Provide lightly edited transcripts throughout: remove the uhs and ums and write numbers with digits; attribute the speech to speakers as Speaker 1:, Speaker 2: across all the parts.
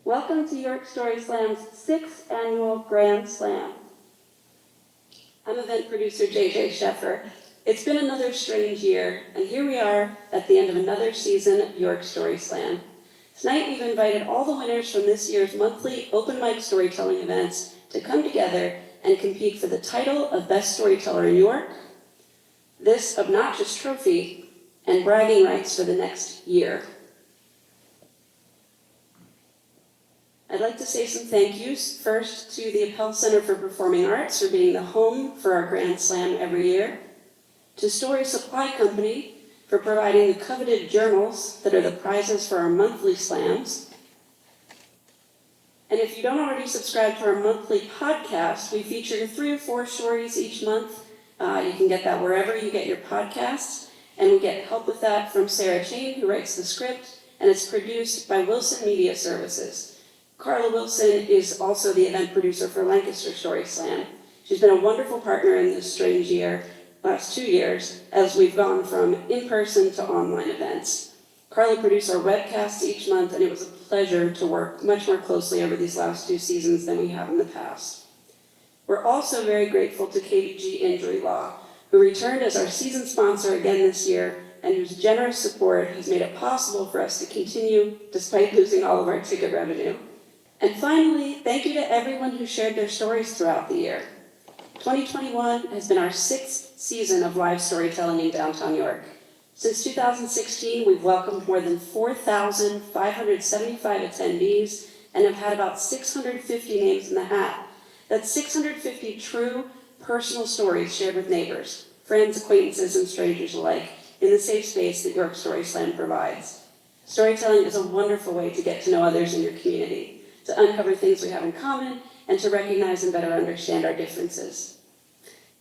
Speaker 1: Welcome to York Story Slam's 6th annual Grand Slam. I'm event producer JJ Sheffer. It's been another strange year, and here we are at the end of another season of York Story Slam. Tonight we've invited all the winners from this year's monthly open mic storytelling events to come together and compete for the title of Best Storyteller in York, this obnoxious trophy, and bragging rights for the next year. I'd like to say some thank yous. First to the Appel Center for Performing Arts for being the home for our Grand Slam every year. To Story Supply Company for providing the coveted journals that are the prizes for our monthly slams. And if you don't already subscribe to our monthly podcast, we feature 3 or 4 stories each month. You can get that wherever you get your podcasts. And we get help with that from Chane, who writes the script, and it's produced by Wilson Media Services. Carla Wilson is also the event producer for Lancaster Story Slam. She's been a wonderful partner in this strange last 2 years, as we've gone from in-person to online events. Carla produced our webcasts each month, and it was a pleasure to work much more closely over these last 2 seasons than we have in the past. We're also very grateful to KBG Injury Law, who returned as our season sponsor again this year, and whose generous support has made it possible for us to continue despite losing all of our ticket revenue. And finally, thank you to everyone who shared their stories throughout the year. 2021 has been our 6th season of live storytelling in downtown York. Since 2016, we've welcomed more than 4,575 attendees and have had about 650 names in the hat. That's 650 true, personal stories shared with neighbors, friends, acquaintances, and strangers alike in the safe space that York Story Slam provides. Storytelling is a wonderful way to get to know others in your community, to uncover things we have in common, and to recognize and better understand our differences.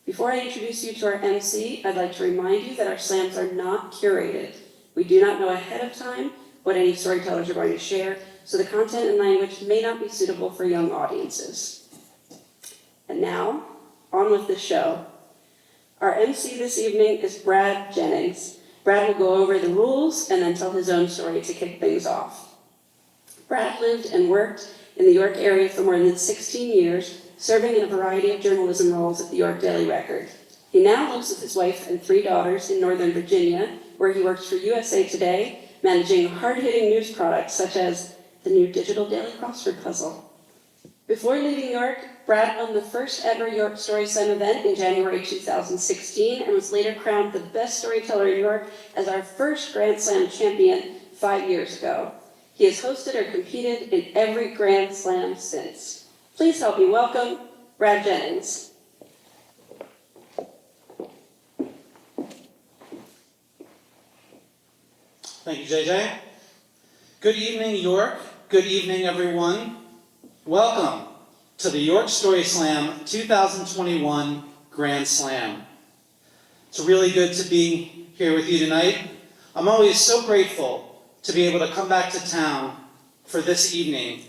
Speaker 1: Before I introduce you to our Emcee, I'd like to remind you that our slams are not curated. We do not know ahead of time what any storytellers are going to share, so the content and language may not be suitable for young audiences. And now, on with the show. Our Emcee this evening is Brad Jennings. Brad will go over the rules and then tell his own story to kick things off. Brad lived and worked in the York area for more than 16 years, serving in a variety of journalism roles at the York Daily Record. He now lives with his wife and 3 daughters in Northern Virginia, where he works for USA Today, managing hard-hitting news products such as the new digital daily crossword puzzle. Before leaving York, Brad won the first ever York Story Slam event in January 2016 and was later crowned the best storyteller in York as our first Grand Slam champion 5 years ago. He has hosted or competed in every Grand Slam since. Please help me welcome Brad Jennings.
Speaker 2: Thank you, JJ. Good evening, York. Good evening, everyone. Welcome to the York Story Slam 2021 Grand Slam. It's really good to be here with you tonight. I'm always so grateful to be able to come back to town for this evening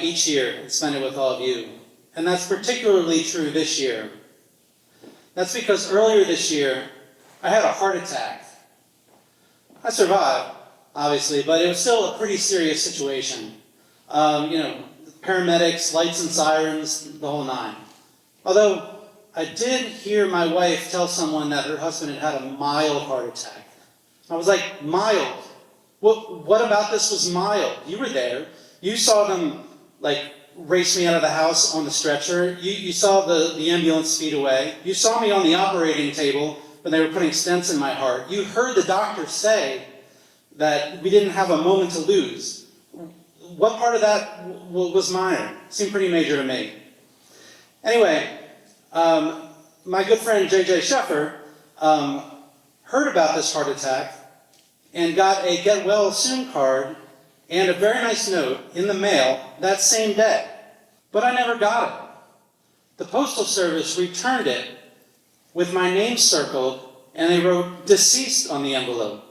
Speaker 2: each year and spend it with all of you. And that's particularly true this year. That's because earlier this year, I had a heart attack. I survived, obviously, but it was still a pretty serious situation. Paramedics, lights and sirens, the whole 9. Although I did hear my wife tell someone that her husband had a mild heart attack. I was like, mild? What about this was mild? You were there. You saw them, race me out of the house on the stretcher. You saw the ambulance speed away. You saw me on the operating table when they were putting stents in my heart. You heard the doctor say that we didn't have a moment to lose. What part of that was minor? Seemed pretty major to me. Anyway, my good friend JJ Sheffer heard about this heart attack and got a get well soon card and a very nice note in the mail that same day. But I never got it. The Postal Service returned it with my name circled, and they wrote deceased on the envelope.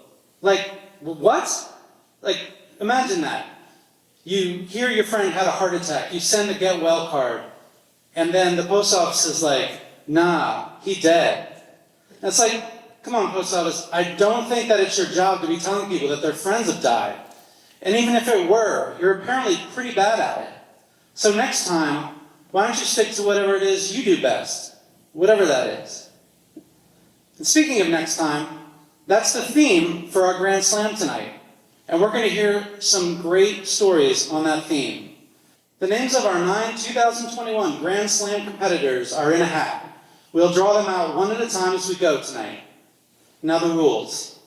Speaker 2: What? Imagine that. You hear your friend had a heart attack, you send the get well card, and then the post office is like, nah, he dead. And it's like, come on, post office, I don't think that it's your job to be telling people that their friends have died. And even if it were, you're apparently pretty bad at it. So next time, why don't you stick to whatever it is you do best, whatever that is. And speaking of next time, that's the theme for our Grand Slam tonight. And we're going to hear some great stories on that theme. The names of our 9 2021 Grand Slam competitors are in a hat. We'll draw them out one at a time as we go tonight. Now the rules.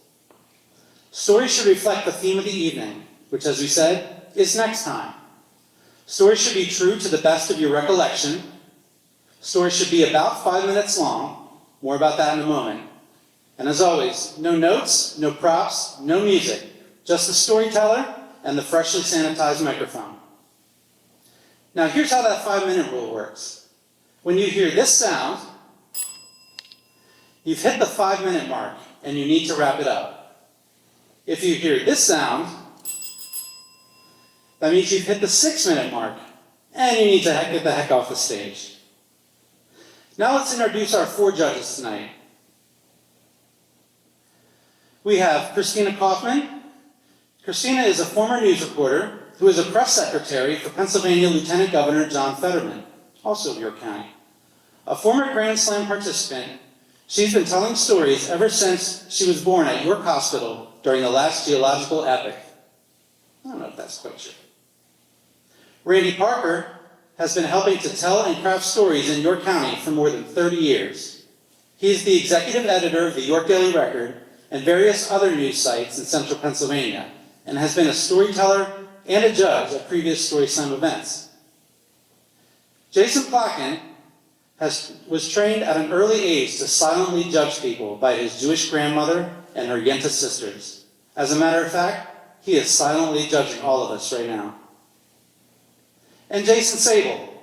Speaker 2: Stories should reflect the theme of the evening, which, as we said, is next time. Stories should be true to the best of your recollection. Stories should be about 5 minutes long. More about that in a moment. And as always, no notes, no props, no music. Just the storyteller and the freshly sanitized microphone. Now here's how that 5-minute rule works. When you hear this sound, you've hit the 5-minute mark and you need to wrap it up. If you hear this sound, that means you've hit the 6-minute mark and you need to get the heck off the stage. Now let's introduce our 4 judges tonight. We have Christina Kaufman. Christina is a former news reporter who is a press secretary for Pennsylvania Lieutenant Governor John Fetterman, also of York County. A former Grand Slam participant, she's been telling stories ever since she was born at York Hospital during the last geological epoch. I don't know if that's quite true. Randy Parker has been helping to tell and craft stories in York County for more than 30 years. He is the executive editor of the York Daily Record and various other news sites in central Pennsylvania, and has been a storyteller and a judge at previous Story Slam events. Jason Plotkin was trained at an early age to silently judge people by his Jewish grandmother and her Yenta sisters. As a matter of fact, he is silently judging all of us right now. And Jason Sable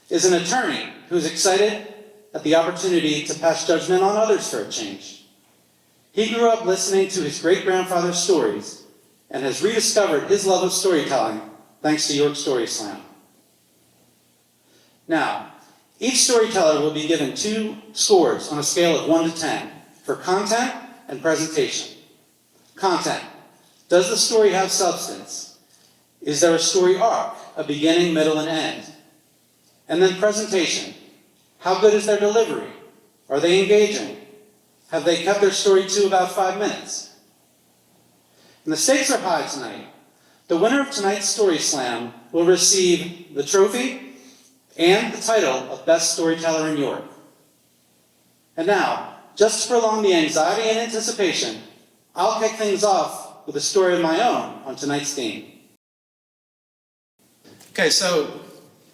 Speaker 2: is an attorney who's excited at the opportunity to pass judgment on others for a change. He grew up listening to his great-grandfather's stories and has rediscovered his love of storytelling thanks to York Story Slam. Now, each storyteller will be given 2 scores on a scale of 1 to 10 for content and presentation. Content. Does the story have substance? Is there a story arc, a beginning, middle, and end? And then presentation. How good is their delivery? Are they engaging? Have they kept their story to about 5 minutes? And the stakes are high tonight. The winner of tonight's Story Slam will receive the trophy and the title of Best Storyteller in York. And now, just to prolong the anxiety and anticipation, I'll kick things off with a story of my own on tonight's theme. Okay, so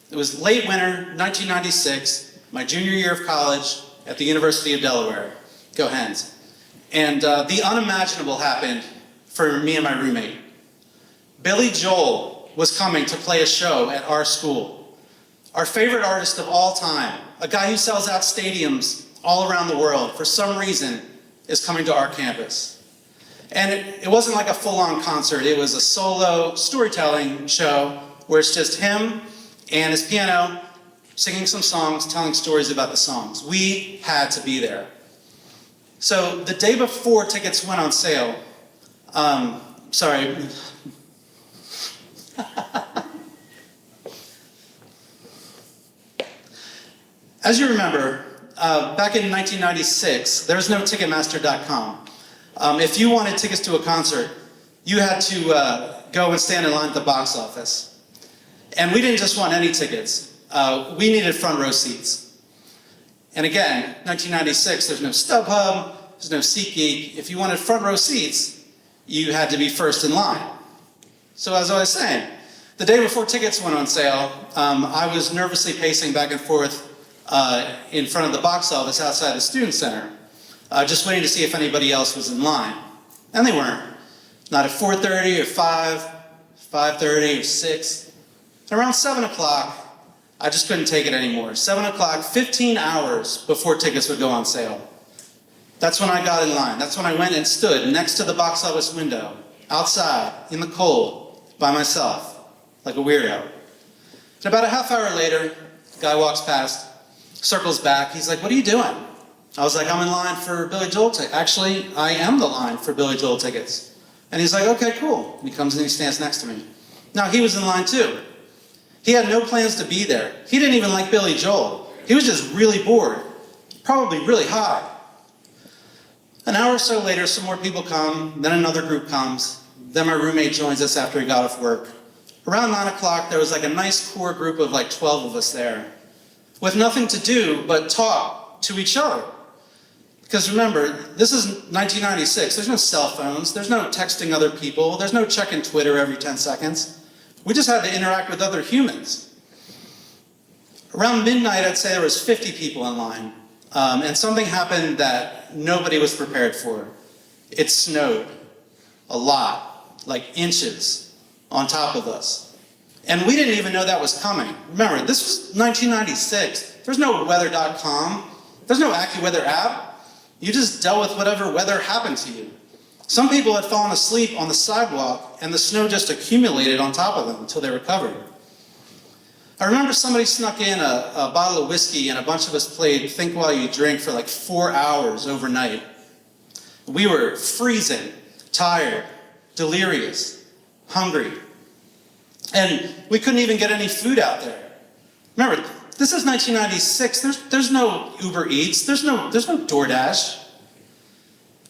Speaker 2: it was late winter, 1996, my junior year of college at the University of Delaware. Go Hens. And the unimaginable happened for me and my roommate. Billy Joel was coming to play a show at our school. Our favorite artist of all time, a guy who sells out stadiums all around the world, for some reason, is coming to our campus. And it wasn't like a full-on concert. It was a solo storytelling show where it's just him and his piano singing some songs, telling stories about the songs. We had to be there. So the day before tickets went on sale, as you remember, back in 1996, there was no Ticketmaster.com. If you wanted tickets to a concert, you had to go and stand in line at the box office. And we didn't just want any tickets. We needed front row seats. And again, 1996, there's no StubHub, there's no SeatGeek. If you wanted front row seats, you had to be first in line. So as I was saying, the day before tickets went on sale, I was nervously pacing back and forth in front of the box office outside the Student Center, just waiting to see if anybody else was in line. And they weren't. Not at 4:30 or 5, 5:30 or 6. Around 7 o'clock, I just couldn't take it anymore. 7 o'clock, 15 hours before tickets would go on sale. That's when I got in line. That's when I went and stood next to the box office window, outside, in the cold, by myself, like a weirdo. And about a half hour later, the guy walks past, circles back. He's like, "What are you doing?" I was like, "I'm in line for Billy Joel tickets." Actually, I am the line for Billy Joel tickets. And he's like, okay, cool. And he comes and he stands next to me. Now, he was in line too. He had no plans to be there. He didn't even like Billy Joel. He was just really bored, probably really high. An hour or so later, some more people come, then another group comes, then my roommate joins us after he got off work. Around 9 o'clock, there was like a nice core group of like 12 of us there, with nothing to do but talk to each other. Because remember, this is 1996, there's no cell phones, there's no texting other people, there's no checking Twitter every 10 seconds. We just had to interact with other humans. Around midnight, I'd say there was 50 people in line, and something happened that nobody was prepared for. It snowed a lot, like inches on top of us. And we didn't even know that was coming. Remember, this was 1996. There's no weather.com. There's no AccuWeather app. You just dealt with whatever weather happened to you. Some people had fallen asleep on the sidewalk and the snow just accumulated on top of them until they recovered. I remember somebody snuck in a bottle of whiskey and a bunch of us played Think While You Drink for like 4 hours overnight. We were freezing, tired, delirious, hungry. And we couldn't even get any food out there. Remember, this is 1996. There's no Uber Eats. There's no DoorDash.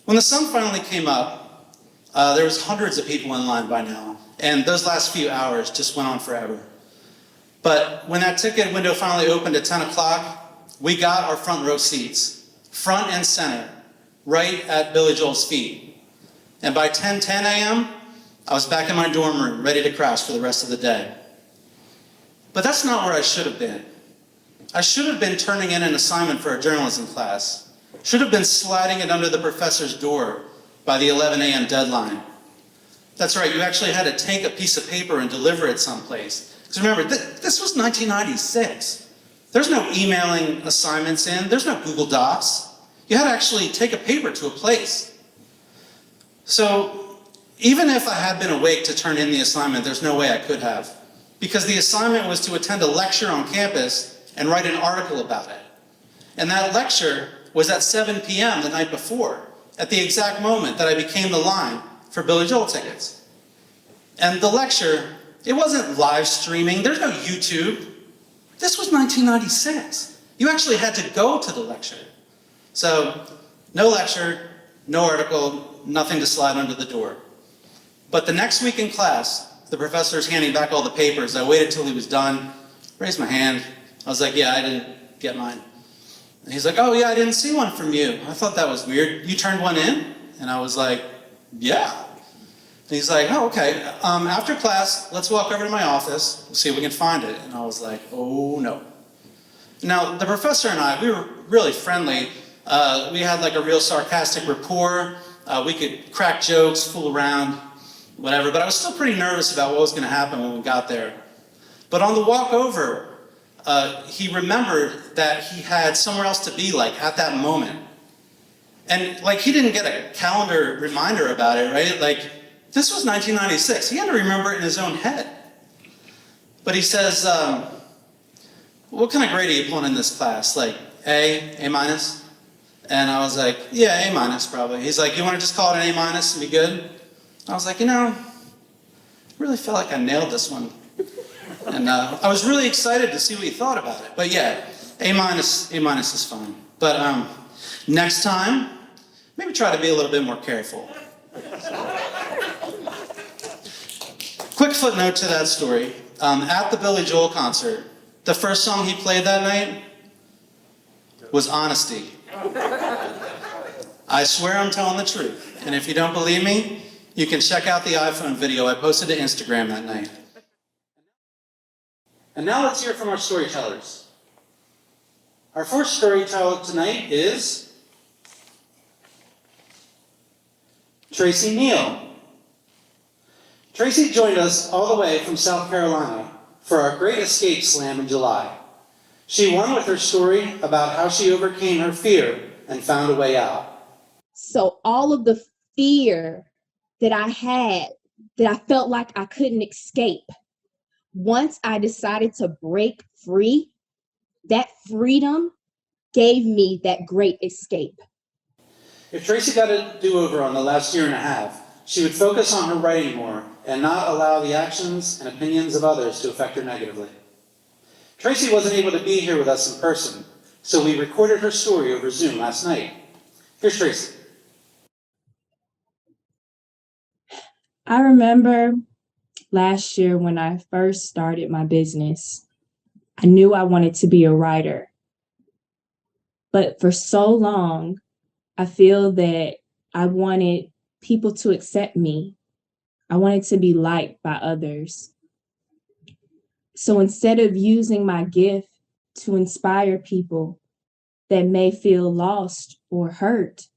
Speaker 2: When the sun finally came up, there was hundreds of people in line by now. And those last few hours just went on forever. But when that ticket window finally opened at 10 o'clock, we got our front row seats, front and center, right at Billy Joel's feet. And by 10:10 a.m., I was back in my dorm room, ready to crash for the rest of the day. But that's not where I should have been. I should have been turning in an assignment for a journalism class. Should have been sliding it under the professor's door by the 11 a.m. deadline. That's right, you actually had to take a piece of paper and deliver it someplace. Because remember, this was 1996. There's no emailing assignments in. There's no Google Docs. You had to actually take a paper to a place. So even if I had been awake to turn in the assignment, there's no way I could have. Because the assignment was to attend a lecture on campus and write an article about it. And that lecture was at 7 p.m. the night before, at the exact moment that I became the line for Billy Joel tickets. And the lecture, it wasn't live streaming. There's no YouTube. This was 1996. You actually had to go to the lecture. So, no lecture, no article, nothing to slide under the door. But the next week in class, the professor's handing back all the papers. I waited till he was done, raised my hand. I was like, yeah, I didn't get mine. And he's like, oh yeah, I didn't see one from you. I thought that was weird. You turned one in? And I was like, yeah. And he's like, oh, okay. After class, let's walk over to my office and see if we can find it. And I was like, oh no. Now, the professor and I, we were really friendly. We had like a real sarcastic rapport. We could crack jokes, fool around, whatever. But I was still pretty nervous about what was going to happen when we got there. But on the walk over, he remembered that he had somewhere else to be, like, at that moment. And, like, he didn't get a calendar reminder about it, right? Like, this was 1996. He had to remember it in his own head. But he says, what kind of grade are you pulling in this class? Like, A minus? And I was like, yeah, A minus probably. He's like, you want to just call it an A minus and be good? I was like, I really felt like I nailed this one. And I was really excited to see what he thought about it. But yeah, A minus is fine. But next time, maybe try to be a little bit more careful. Quick footnote to that story. At the Billy Joel concert, the first song he played that night was Honesty. I swear I'm telling the truth. And if you don't believe me, you can check out the iPhone video I posted to Instagram that night. And now let's hear from our storytellers. Our first storyteller tonight is Tracy Neal. Tracy joined us all the way from South Carolina for our Great Escape Slam in July. She won with her story about how she overcame her fear and found a way out.
Speaker 3: So all of the fear that I had, that I felt like I couldn't escape, once I decided to break free, that freedom gave me that great escape.
Speaker 2: If Tracy got a do-over on the last year and a half, she would focus on her writing more and not allow the actions and opinions of others to affect her negatively. Tracy wasn't able to be here with us in person, so we recorded her story over Zoom last night. Here's Tracy.
Speaker 3: I remember last year when I first started my business, I knew I wanted to be a writer. But for so long, I feel that I wanted people to accept me. I wanted to be liked by others. So instead of using my gift to inspire people that may feel lost or hurt,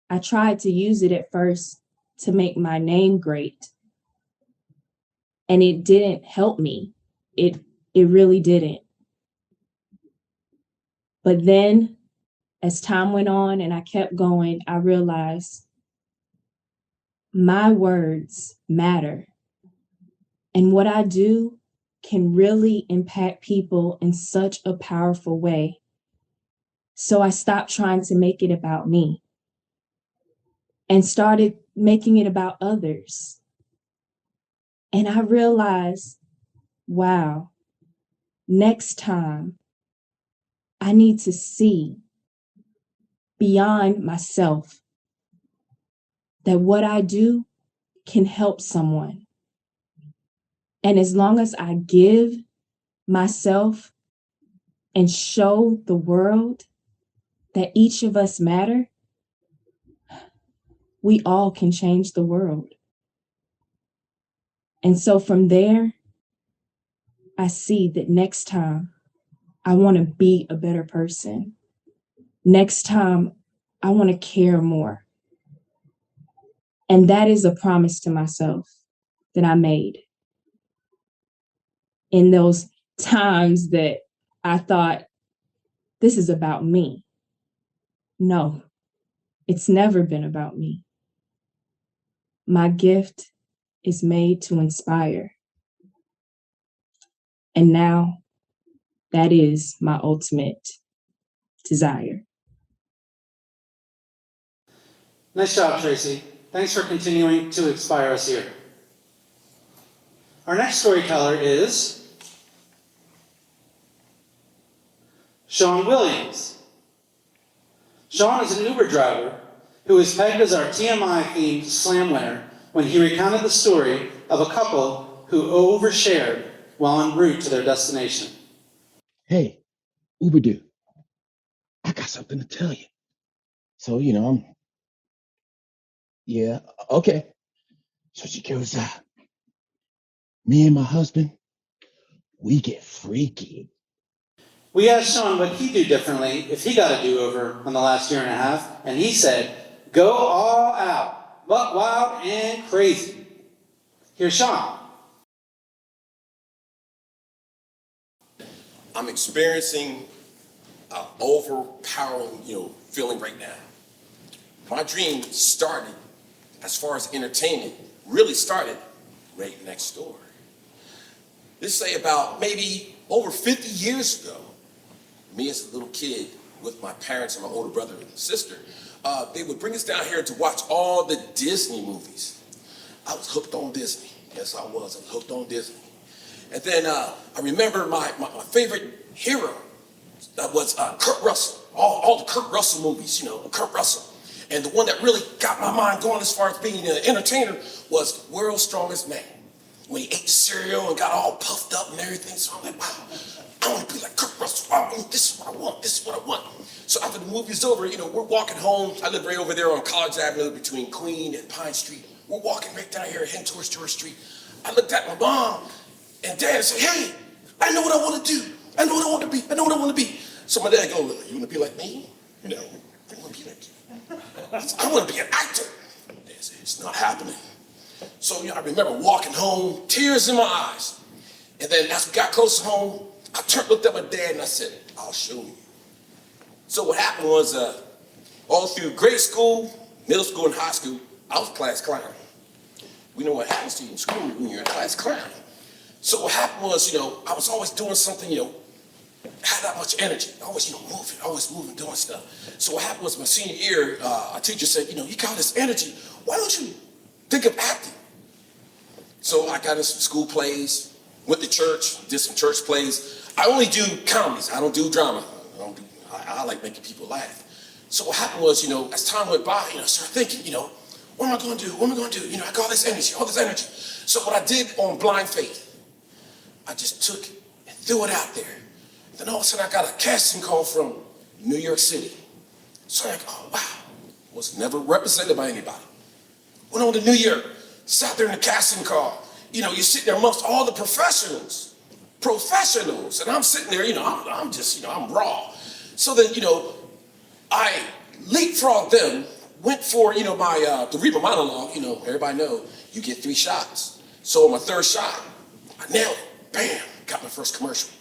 Speaker 3: I tried to use it at first to make my name great. And it didn't help me. It really didn't. But then as time went on and I kept going, I realized my words matter. And what I do can really impact people in such a powerful way. So I stopped trying to make it about me and started making it about others. And I realized, wow, next time I need to see beyond myself that what I do can help someone. And as long as I give myself and show the world that each of us matter, we all can change the world. And so from there, I see that next time I want to be a better person. Next time I want to care more. And that is a promise to myself that I made in those times that I thought, this is about me. No, it's never been about me. My gift is made to inspire. And now that is my ultimate desire.
Speaker 2: Nice job, Tracy. Thanks for continuing to inspire us here. Our next storyteller is Sean Williams. Sean is an Uber driver who is pegged as our TMI-themed slam winner when he recounted the story of a couple who overshared while en route to their destination.
Speaker 4: Hey, Uber dude, I got something to tell you. So, yeah, okay. So she goes, me and my husband, we get freaky.
Speaker 2: We asked Sean what he'd do differently if he got a do-over on the last year and a half, and he said, go all out, buck wild and crazy. Here's Sean.
Speaker 5: I'm experiencing an overpowering, feeling right now. My dream started, as far as entertainment, really started right next door. This say about maybe over 50 years ago, me as a little kid with my parents and my older brother and sister, they would bring us down here to watch all the Disney movies. I was hooked on Disney. Yes, I was hooked on Disney. And then I remember my favorite hero was Kurt Russell. All the Kurt Russell movies, Kurt Russell. And the one that really got my mind going as far as being an entertainer was World's Strongest Man. When he ate the cereal and got all puffed up and everything. So I'm like, wow, I want to be like Kurt Russell. This is what I want. This is what I want. So after the movie's over, we're walking home. I live right over there on College Avenue between Queen and Pine Street. We're walking right down here heading towards George Street. I looked at my mom and dad and said, hey, I know what I want to do. I know what I want to be. I know what I want to be. So my dad goes, you want to be like me? No, I want to be like you. I want to be an actor. Dad said, it's not happening. So I remember walking home, tears in my eyes. And then as we got close to home, I looked at my dad and I said, I'll show you. So what happened was all through grade school, middle school, and high school, I was class clown. We know what happens to you in school when you're a class clown. So what happened was, I was always doing something, had that much energy, always, moving, doing stuff. So what happened was my senior year, a teacher said, you got this energy. Why don't you think of acting? So I got in some school plays, went to church, did some church plays. I only do comedies. I don't do drama. I like making people laugh. So what happened was, as time went by, I started thinking, what am I going to do? What am I going to do? I got all this energy. So what I did on blind faith, I just took and threw it out there. Then all of a sudden I got a casting call from New York City. So I'm like, oh wow, was never represented by anybody. Went on to New York, sat there in the casting call. You sit there amongst all the professionals, and I'm sitting there, I'm just, I'm raw. So then, I leapfrogged them, went for, my, to read my monologue, everybody know, you get 3 shots. So on my 3rd shot, I nailed it, bam, got my first commercial.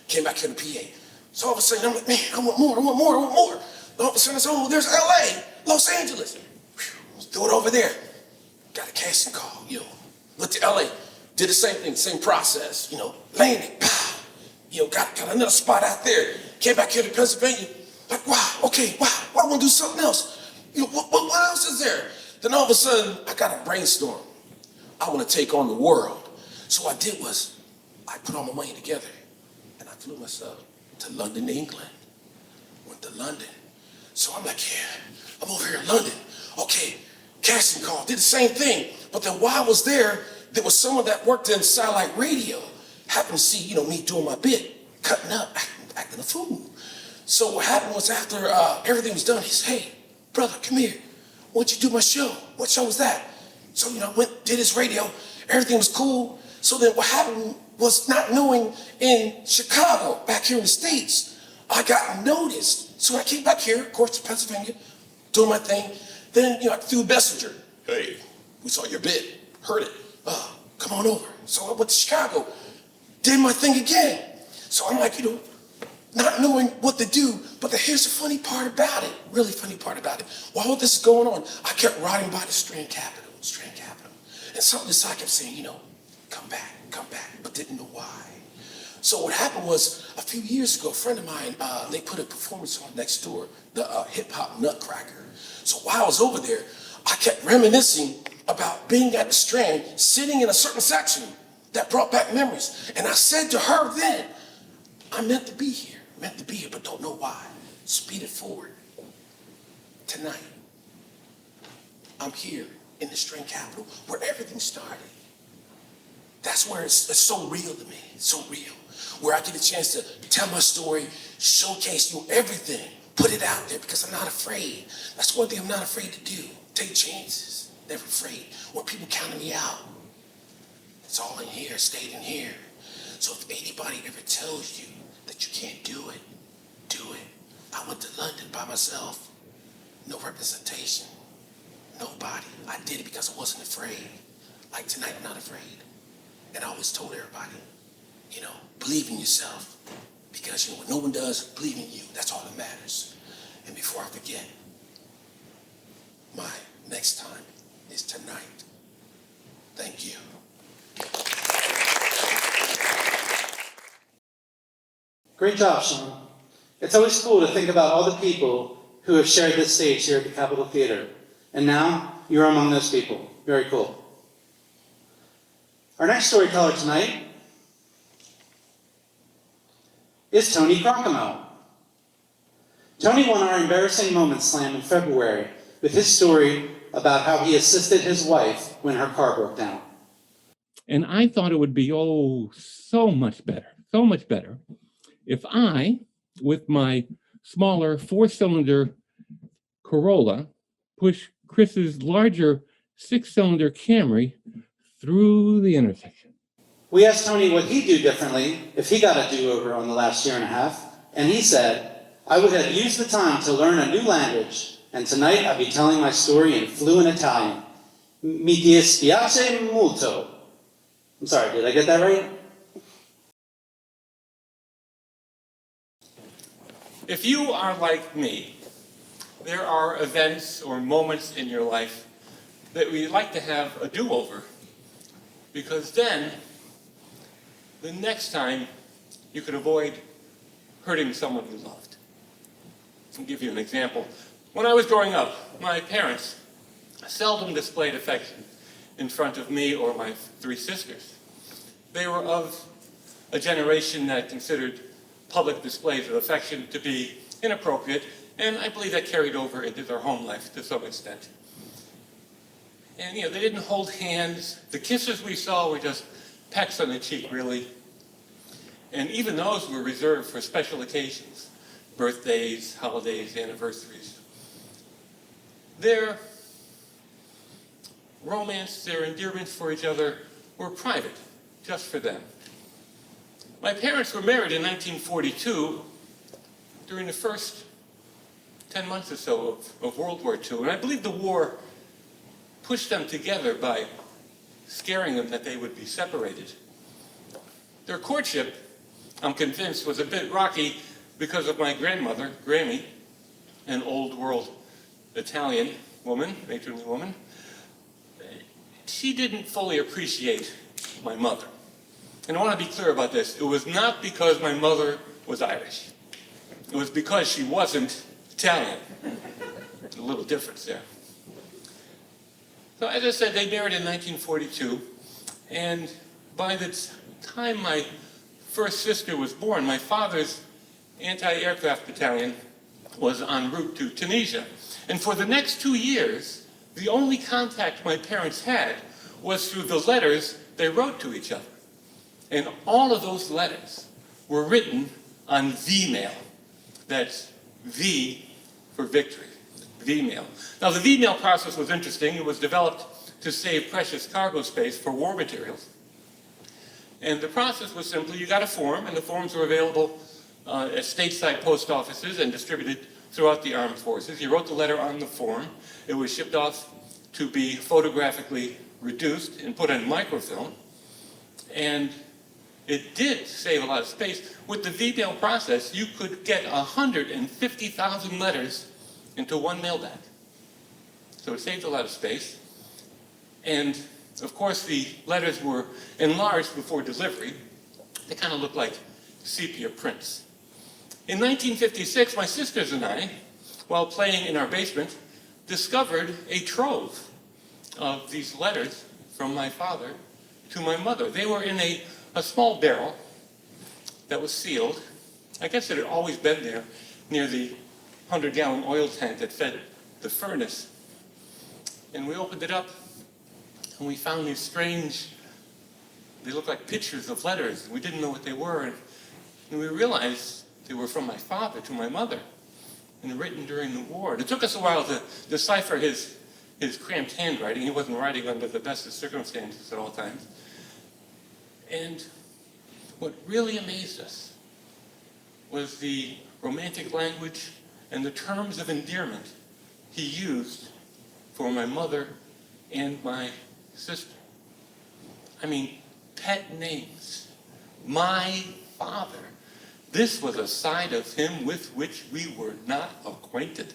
Speaker 5: Came back here to PA. So all of a sudden, I'm like, man, I want more. All of a sudden, oh, there's LA, Los Angeles. Whew, threw it over there. Got a casting call, went to LA, did the same thing, same process, landed, pow. Got another spot out there. Came back here to Pennsylvania, like, wow, okay, wow, I want to do something else. What else is there? Then all of a sudden, I got a brainstorm. I want to take on the world. So what I did was, I put all my money together. Flew myself to London, England. Went to London. So I'm like, yeah, I'm over here in London. Okay, casting call, did the same thing. But then while I was there was someone that worked in satellite radio. Happened to see, me doing my bit, cutting up, acting a fool. So what happened was after everything was done, he said, hey, brother, come here. Why don't you do my show? What show was that? So, I went, did his radio. Everything was cool. So then what happened was, not knowing in Chicago, back here in the States, I got noticed. So I came back here, of course, to Pennsylvania, doing my thing. Then, I threw a messenger. Hey, we saw your bit, heard it. Come on over. So I went to Chicago, did my thing again. So I'm like, not knowing what to do, but here's the funny part about it, really funny part about it. While all this is going on, I kept riding by the Strand Capitol. And something inside kept saying, come back, but didn't know why. So what happened was, a few years ago, a friend of mine, they put a performance on next door, the Hip Hop Nutcracker. So while I was over there, I kept reminiscing about being at the Strand, sitting in a certain section that brought back memories. And I said to her then, I'm meant to be here, but don't know why. Speed it forward. Tonight, I'm here in the Strand Capitol where everything started. That's where it's so real to me, so real. Where I get a chance to tell my story, showcase everything, put it out there because I'm not afraid. That's one thing I'm not afraid to do. Take chances, never afraid. When people counted me out, it's all in here, stayed in here. So if anybody ever tells you that you can't do it, do it. I went to London by myself, no representation. Nobody. I did it because I wasn't afraid. Like tonight, I'm not afraid. And I always told everybody, believe in yourself. Because what no one does, believe in you. That's all that matters. And before I forget, my next time is tonight. Thank you.
Speaker 2: Great job, Sean. It's always cool to think about all the people who have shared this stage here at the Capitol Theater. And now, you're among those people. Very cool. Our next storyteller tonight is Tony Crocomo. Tony won our Embarrassing Moments Slam in February with his story about how he assisted his wife when her car broke down.
Speaker 6: And I thought it would be, so much better, if I, with my smaller 4-cylinder Corolla, push Chris's larger 6-cylinder Camry through the intersection.
Speaker 2: We asked Tony what he'd do differently if he got a do-over on the last year and a half, and he said, I would have used the time to learn a new language, and tonight I'd be telling my story in fluent Italian. Mi dispiace molto. I'm sorry, did I get that right?
Speaker 7: If you are like me, there are events or moments in your life that we'd like to have a do-over, because then the next time you can avoid hurting someone you loved. I'll give you an example. When I was growing up, my parents seldom displayed affection in front of me or my 3 sisters. They were of a generation that considered public displays of affection to be inappropriate, and I believe that carried over into their home life to some extent. And, they didn't hold hands. The kisses we saw were just pecks on the cheek, really. And even those were reserved for special occasions, birthdays, holidays, anniversaries. Their romance, their endearments for each other were private, just for them. My parents were married in 1942 during the first 10 months or so of World War II, and I believe the war pushed them together by scaring them that they would be separated. Their courtship, I'm convinced, was a bit rocky because of my grandmother, Grammy, an old world Italian woman, matronly woman. She didn't fully appreciate my mother. And I want to be clear about this. It was not because my mother was Irish. It was because she wasn't Italian. A little difference there. So as I said, they married in 1942, and by the time my first sister was born, my father's anti-aircraft battalion was en route to Tunisia. And for the next 2 years, the only contact my parents had was through the letters they wrote to each other. And all of those letters were written on V-mail. That's V for victory, V-mail. Now, the V-mail process was interesting. It was developed to save precious cargo space for war materials. And the process was simply, you got a form, and the forms were available at stateside post offices and distributed throughout the armed forces. You wrote the letter on the form. It was shipped off to be photographically reduced and put on microfilm. And it did save a lot of space. With the V-mail process, you could get 150,000 letters into one mail bag. So it saved a lot of space. And of course, the letters were enlarged before delivery. They kind of looked like sepia prints. In 1956, my sisters and I, while playing in our basement, discovered a trove of these letters from my father to my mother. They were in a small barrel that was sealed. I guess it had always been there near the 100-gallon oil tank that fed the furnace. And we opened it up, and we found these strange, they looked like pictures of letters. We didn't know what they were. And we realized they were from my father to my mother and written during the war. It took us a while to decipher his cramped handwriting. He wasn't writing under the best of circumstances at all times. And what really amazed us was the romantic language and the terms of endearment he used for my mother and my sister. I mean, pet names. My father. This was a side of him with which we were not acquainted.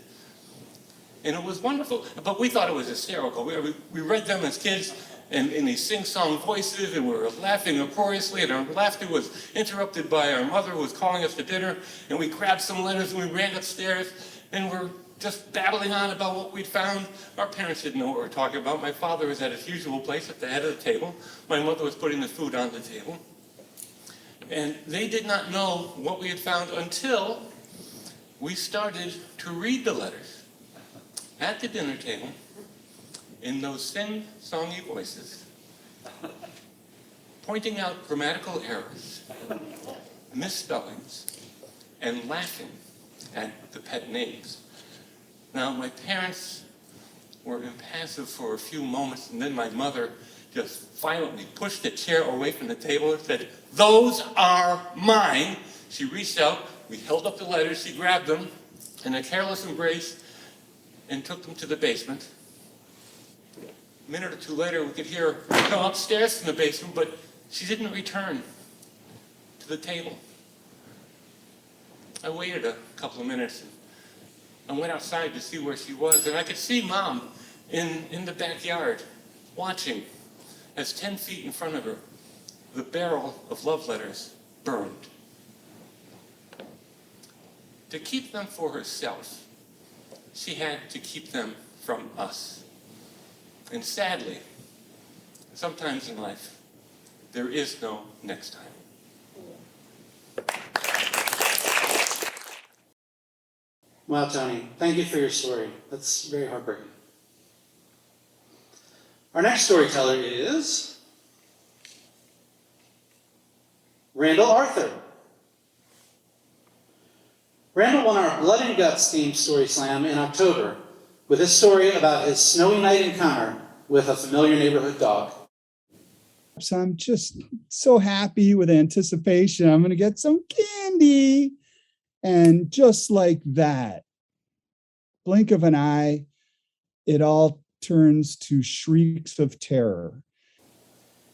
Speaker 7: And it was wonderful, but we thought it was hysterical. We read them as kids in these sing-song voices, and we were laughing uproariously, and our laughter was interrupted by our mother who was calling us to dinner, and we grabbed some letters and we ran upstairs, and we're just babbling on about what we'd found. Our parents didn't know what we were talking about. My father was at his usual place at the head of the table. My mother was putting the food on the table. And they did not know what we had found until we started to read the letters at the dinner table in those sing-songy voices, pointing out grammatical errors, misspellings, and laughing at the pet names. Now, my parents were impassive for a few moments, and then my mother just violently pushed a chair away from the table and said, "Those are mine." She reached out, we held up the letters, she grabbed them in a careless embrace and took them to the basement. A minute or two later, we could hear her come upstairs from the basement, but she didn't return to the table. I waited a couple of minutes and went outside to see where she was, and I could see Mom in the backyard watching as 10 feet in front of her, the barrel of love letters burned. to keep them for herself, she had to keep them from us. And sadly, sometimes in life, there is no next time.
Speaker 2: Wow, Tony, thank you for your story. That's very heartbreaking. Our next storyteller is Randall Arthur. Randall won our Blood and Guts themed Story Slam in October with his story about his snowy night encounter with a familiar neighborhood dog.
Speaker 8: So I'm just so happy with anticipation. I'm going to get some candy. And just like that, blink of an eye, it all turns to shrieks of terror.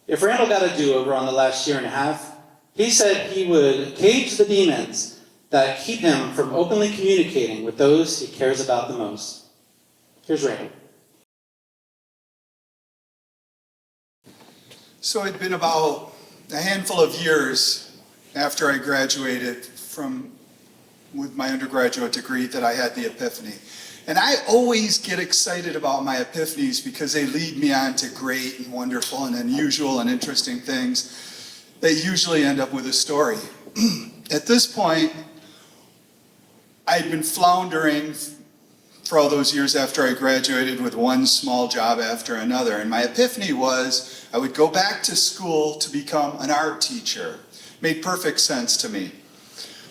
Speaker 2: If Randall got a do-over on the last year and a half, he said he would cage the demons that keep him from openly communicating with those he cares about the most. Here's Randall.
Speaker 9: So it'd been about a handful of years after I graduated with my undergraduate degree that I had the epiphany. And I always get excited about my epiphanies because they lead me on to great and wonderful and unusual and interesting things that usually end up with a story. At this point, I'd been floundering for all those years after I graduated with one small job after another. And my epiphany was I would go back to school to become an art teacher. Made perfect sense to me.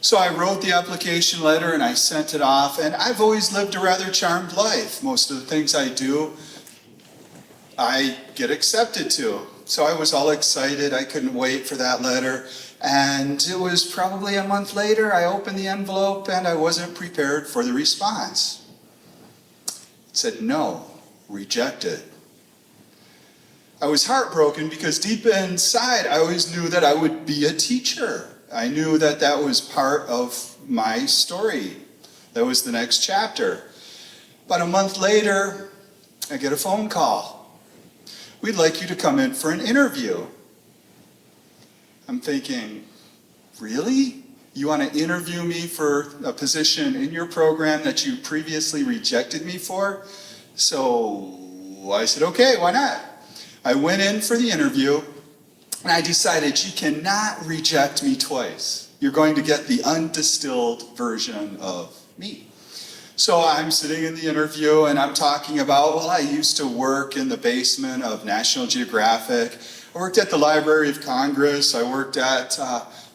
Speaker 9: So I wrote the application letter and I sent it off, and I've always lived a rather charmed life. Most of the things I do, I get accepted to. So I was all excited. I couldn't wait for that letter. And it was probably a month later, I opened the envelope and I wasn't prepared for the response. It said, no, rejected. I was heartbroken because deep inside, I always knew that I would be a teacher. I knew that that was part of my story. That was the next chapter. About a month later, I get a phone call. We'd like you to come in for an interview. I'm thinking, really? You want to interview me for a position in your program that you previously rejected me for? So I said, okay, why not? I went in for the interview. And I decided you cannot reject me twice. You're going to get the undistilled version of me. So I'm sitting in the interview and I'm talking about, well, I used to work in the basement of National Geographic. I worked at the Library of Congress. I worked at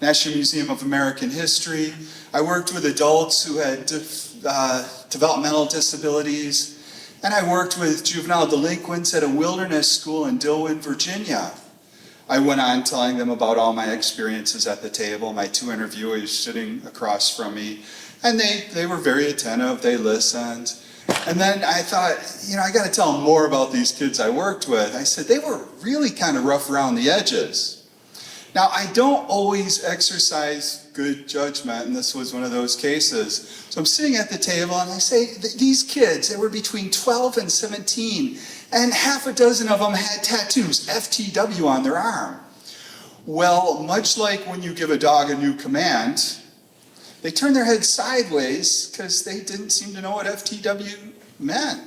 Speaker 9: National Museum of American History. I worked with adults who had developmental disabilities. And I worked with juvenile delinquents at a wilderness school in Dillwyn, Virginia. I went on telling them about all my experiences at the table, my two interviewers sitting across from me, and they were very attentive, they listened. And then I thought, I got to tell them more about these kids I worked with. I said, they were really kind of rough around the edges. Now, I don't always exercise good judgment, and this was one of those cases. So I'm sitting at the table, and I say, these kids, they were between 12 and 17, and half a dozen of them had tattoos, FTW, on their arm. Well, much like when you give a dog a new command, they turned their heads sideways because they didn't seem to know what FTW meant.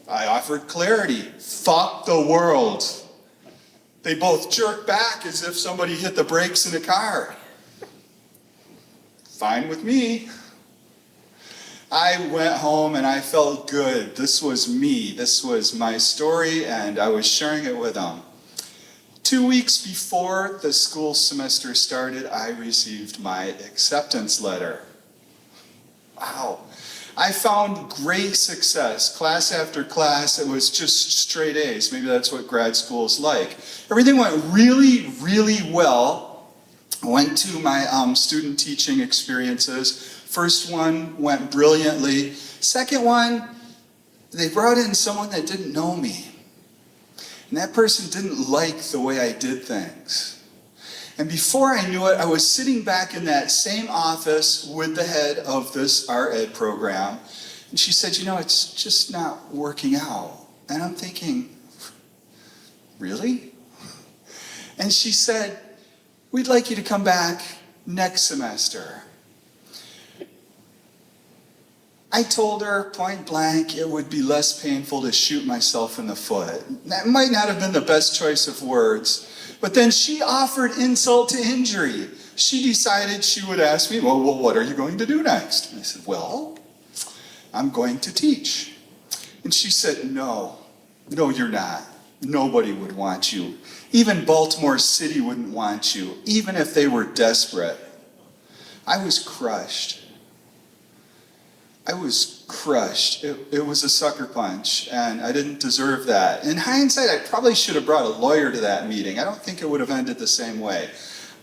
Speaker 9: I offered clarity. Fuck the world. They both jerked back as if somebody hit the brakes in a car. Fine with me. I went home and I felt good. This was me. This was my story, and I was sharing it with them. 2 weeks before the school semester started, I received my acceptance letter. Wow. I found great success. Class after class, it was just straight A's. Maybe that's what grad school is like. Everything went really, really well. I went to my student teaching experiences. First one went brilliantly. Second one, they brought in someone that didn't know me. And that person didn't like the way I did things. And before I knew it, I was sitting back in that same office with the head of this art ed program. And she said, it's just not working out. And I'm thinking, really? And she said, we'd like you to come back next semester. I told her point blank it would be less painful to shoot myself in the foot. That might not have been the best choice of words, but then she offered insult to injury. She decided she would ask me, well, what are you going to do next? And I said, well, I'm going to teach. And she said, no, you're not. Nobody would want you. Even Baltimore City wouldn't want you, even if they were desperate. I was crushed. It was a sucker punch, and I didn't deserve that. In hindsight, I probably should have brought a lawyer to that meeting. I don't think it would have ended the same way.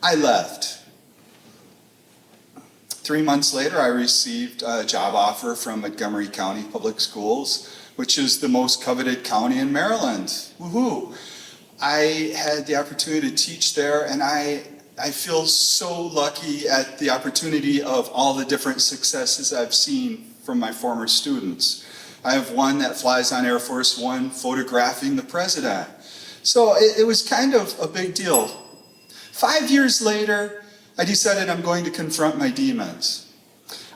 Speaker 9: I left. 3 months later, I received a job offer from Montgomery County Public Schools, which is the most coveted county in Maryland. Woohoo! I had the opportunity to teach there, and I feel so lucky at the opportunity of all the different successes I've seen from my former students. I have one that flies on Air Force One photographing the president. So it was kind of a big deal. 5 years later, I decided I'm going to confront my demons.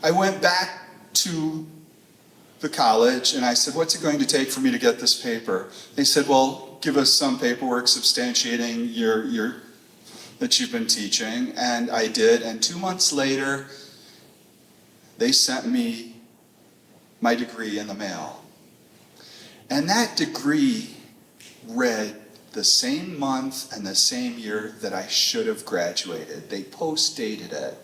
Speaker 9: I went back to the college and I said, what's it going to take for me to get this paper? They said, well, give us some paperwork substantiating your that you've been teaching. And I did, and 2 months later, they sent me my degree in the mail. And that degree read the same month and the same year that I should have graduated. They post-dated it.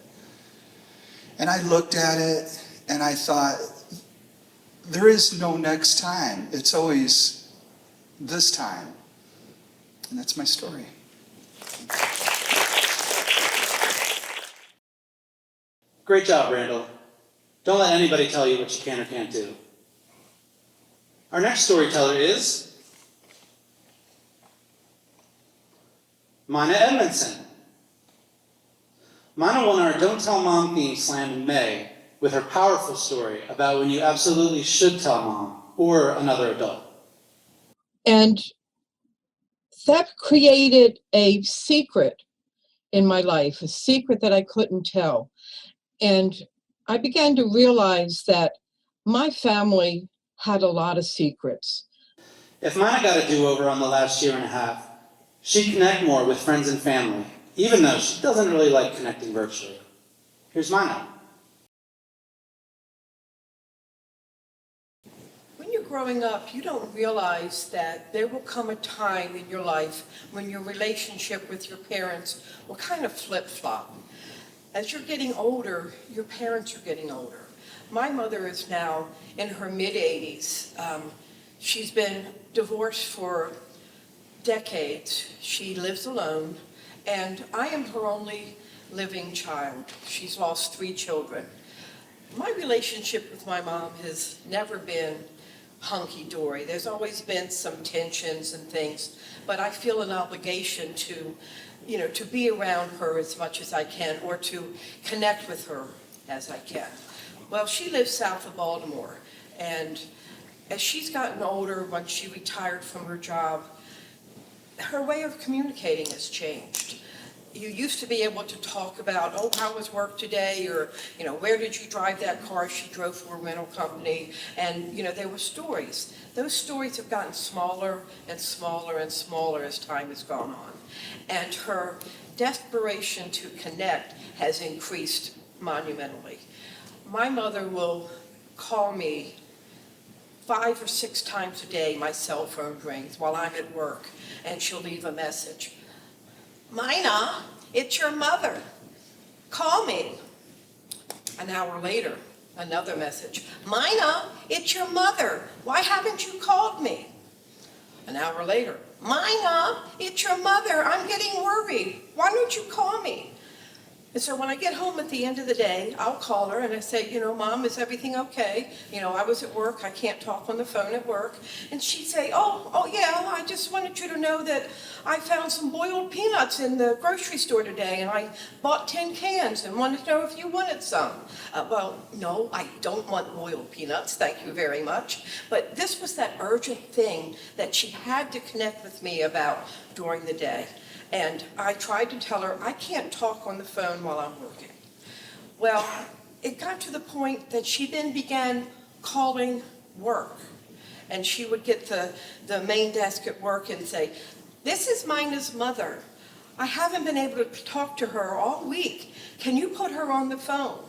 Speaker 9: And I looked at it and I thought, there is no next time. It's always this time. And that's my story.
Speaker 2: Great job, Randall. Don't let anybody tell you what you can or can't do. Our next storyteller is Mina Edmondson. Mina won our Don't Tell Mom theme slam in May with her powerful story about when you absolutely should tell mom or another adult.
Speaker 10: And that created a secret in my life, a secret that I couldn't tell. And I began to realize that my family had a lot of secrets.
Speaker 2: If Mina got a do-over on the last year and a half, she'd connect more with friends and family, even though she doesn't really like connecting virtually. Here's Mina.
Speaker 11: When you're growing up, you don't realize that there will come a time in your life when your relationship with your parents will kind of flip-flop. As you're getting older, your parents are getting older. My mother is now in her mid-80s. She's been divorced for decades. She lives alone, and I am her only living child. She's lost 3 children. My relationship with my mom has never been hunky-dory. There's always been some tensions and things, but I feel an obligation to be around her as much as I can, or to connect with her as I can. Well, she lives south of Baltimore, and as she's gotten older, once she retired from her job, her way of communicating has changed. You used to be able to talk about, oh, how was work today? Or, where did you drive that car she drove for a rental company? And, there were stories. Those stories have gotten smaller and smaller and smaller as time has gone on. And her desperation to connect has increased monumentally. My mother will call me 5 or 6 times a day. My cell phone rings while I'm at work, and she'll leave a message. Mina, it's your mother. Call me. An hour later, another message. Mina, it's your mother. Why haven't you called me? An hour later. Mina, it's your mother. I'm getting worried. Why don't you call me? And so when I get home at the end of the day, I'll call her and I say, Mom, is everything okay? I was at work. I can't talk on the phone at work. And she'd say, oh yeah, I just wanted you to know that I found some boiled peanuts in the grocery store today, and I bought 10 cans and wanted to know if you wanted some. Well, no, I don't want boiled peanuts. Thank you very much. But this was that urgent thing that she had to connect with me about during the day. And I tried to tell her, I can't talk on the phone while I'm working. Well, it got to the point that she then began calling work. And she would get the main desk at work and say, "This is Mina's mother. I haven't been able to talk to her all week. Can you put her on the phone?"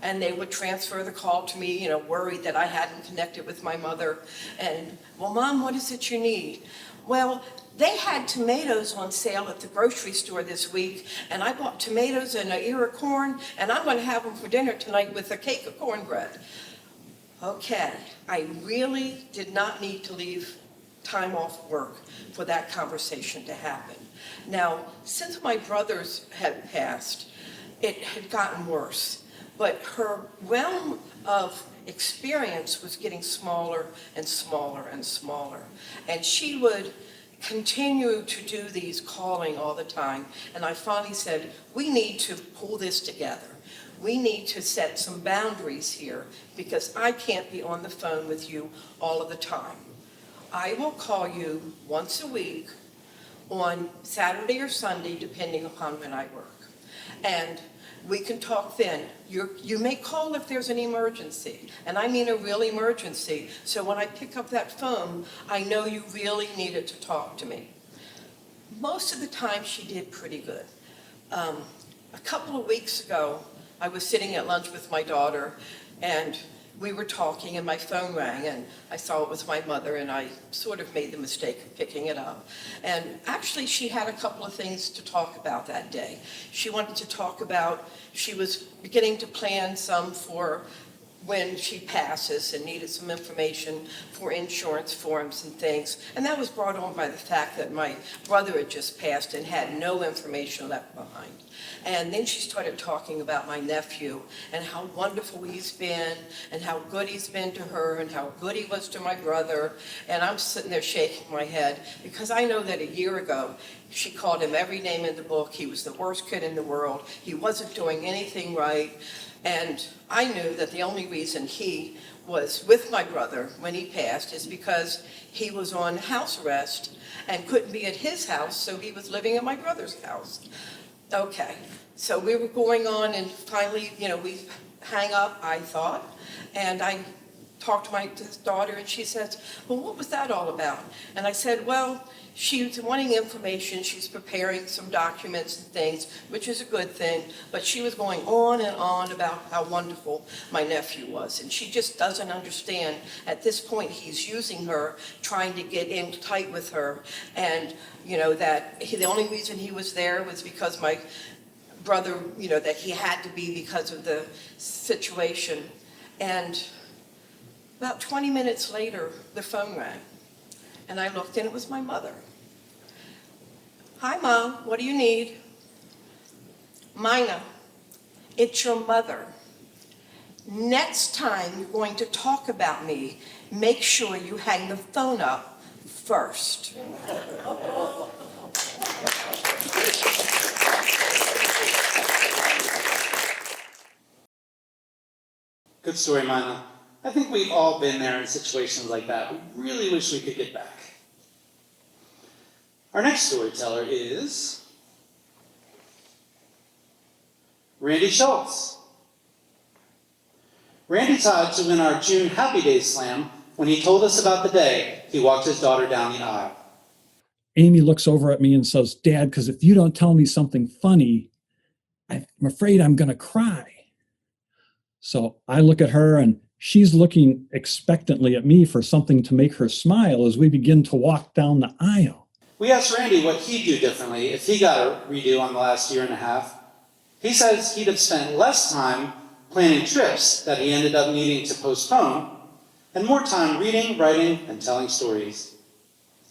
Speaker 11: And they would transfer the call to me, worried that I hadn't connected with my mother. And, "Well, Mom, what is it you need?" "Well, they had tomatoes on sale at the grocery store this week, and I bought tomatoes and an ear of corn, and I'm going to have them for dinner tonight with a cake of cornbread." Okay, I really did not need to leave time off work for that conversation to happen. Now, since my brothers had passed, it had gotten worse, but her realm of experience was getting smaller and smaller and smaller. And she would continue to do these calling all the time. And I finally said, "We need to pull this together. We need to set some boundaries here because I can't be on the phone with you all of the time. I will call you once a week on Saturday or Sunday, depending upon when I work. And we can talk then. You may call if there's an emergency, and I mean a real emergency. So when I pick up that phone, I know you really needed to talk to me." Most of the time, she did pretty good. A couple of weeks ago, I was sitting at lunch with my daughter, and we were talking, and my phone rang, and I saw it was my mother, and I sort of made the mistake of picking it up. And actually, she had a couple of things to talk about that day. She wanted to talk about, she was beginning to plan some for when she passes and needed some information for insurance forms and things. And that was brought on by the fact that my brother had just passed and had no information left behind. And then she started talking about my nephew and how wonderful he's been and how good he's been to her and how good he was to my brother. And I'm sitting there shaking my head because I know that a year ago she called him every name in the book. He was the worst kid in the world. He wasn't doing anything right. And I knew that the only reason he was with my brother when he passed is because he was on house arrest and couldn't be at his house, so he was living at my brother's house. Okay, so we were going on, and finally, we hang up, I thought, and I talked to my daughter, and she says, "Well, what was that all about?" And I said, "Well, she's wanting information. She's preparing some documents and things, which is a good thing, but she was going on and on about how wonderful my nephew was, and she just doesn't understand. At this point, he's using her, trying to get in tight with her, and that the only reason he was there was because my brother, that he had to be because of the situation." And about 20 minutes later, the phone rang, and I looked, and it was my mother. "Hi, Mom, what do you need?" "Mina, it's your mother. Next time you're going to talk about me, make sure you hang the phone up first."
Speaker 2: Good story, Mina. I think we've all been there in situations like that. We really wish we could get back. Our next storyteller is Randy Schultz. Randy tried to win our June Happy Days Slam when he told us about the day he walked his daughter down the aisle.
Speaker 12: Amy looks over at me and says, "Dad, because if you don't tell me something funny, I'm afraid I'm going to cry." So I look at her, and she's looking expectantly at me for something to make her smile as we begin to walk down the aisle.
Speaker 2: We asked Randy what he'd do differently if he got a redo on the last year and a half. He says he'd have spent less time planning trips that he ended up needing to postpone, and more time reading, writing, and telling stories.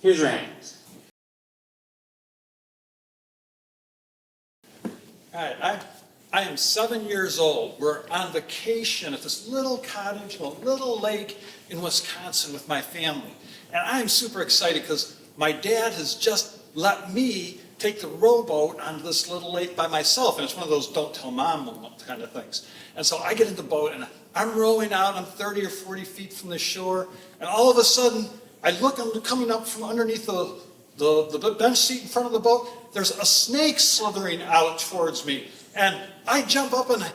Speaker 2: Here's Randy.
Speaker 13: All right, I am 7 years old. We're on vacation at this little cottage on a little lake in Wisconsin with my family. And I'm super excited because my dad has just let me take the rowboat on this little lake by myself. And it's one of those don't tell mom kind of things. And so I get in the boat and I'm rowing out. I'm 30 or 40 feet from the shore. And all of a sudden, I look, I'm coming up from underneath the bench seat in front of the boat. There's a snake slithering out towards me. And I jump up and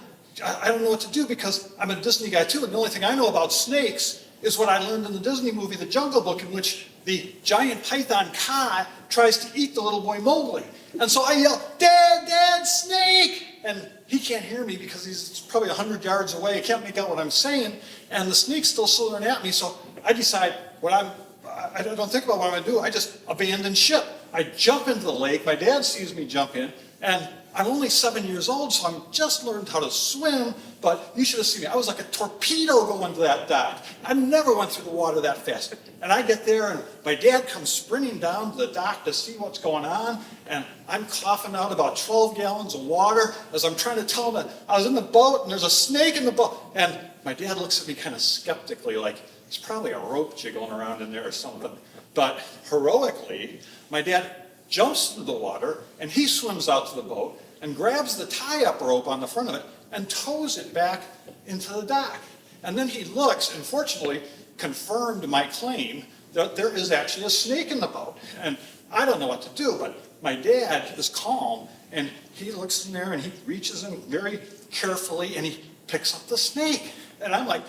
Speaker 13: I don't know what to do because I'm a Disney guy too, and the only thing I know about snakes is what I learned in the Disney movie, The Jungle Book, in which the giant python Ka tries to eat the little boy Mowgli. And so I yell, "Dad, Dad, snake!" And he can't hear me because he's probably 100 yards away. He can't make out what I'm saying, and the snake's still slithering at me. So I decide I don't think about what I'm going to do. I just abandon ship. I jump into the lake. My dad sees me jump in, and I'm only 7 years old, so I'm just learned how to swim, but you should have seen me. I was like a torpedo going to that dock. I never went through the water that fast. And I get there, and my dad comes sprinting down to the dock to see what's going on, and I'm coughing out about 12 gallons of water as I'm trying to tell him that I was in the boat, and there's a snake in the boat. And my dad looks at me kind of skeptically, like, there's probably a rope jiggling around in there or something. But heroically, my dad jumps into the water, and he swims out to the boat and grabs the tie-up rope on the front of it and tows it back into the dock. And then he looks and fortunately confirmed my claim that there is actually a snake in the boat. And I don't know what to do, but my dad is calm, and he looks in there and he reaches in very carefully and he picks up the snake. And I'm like,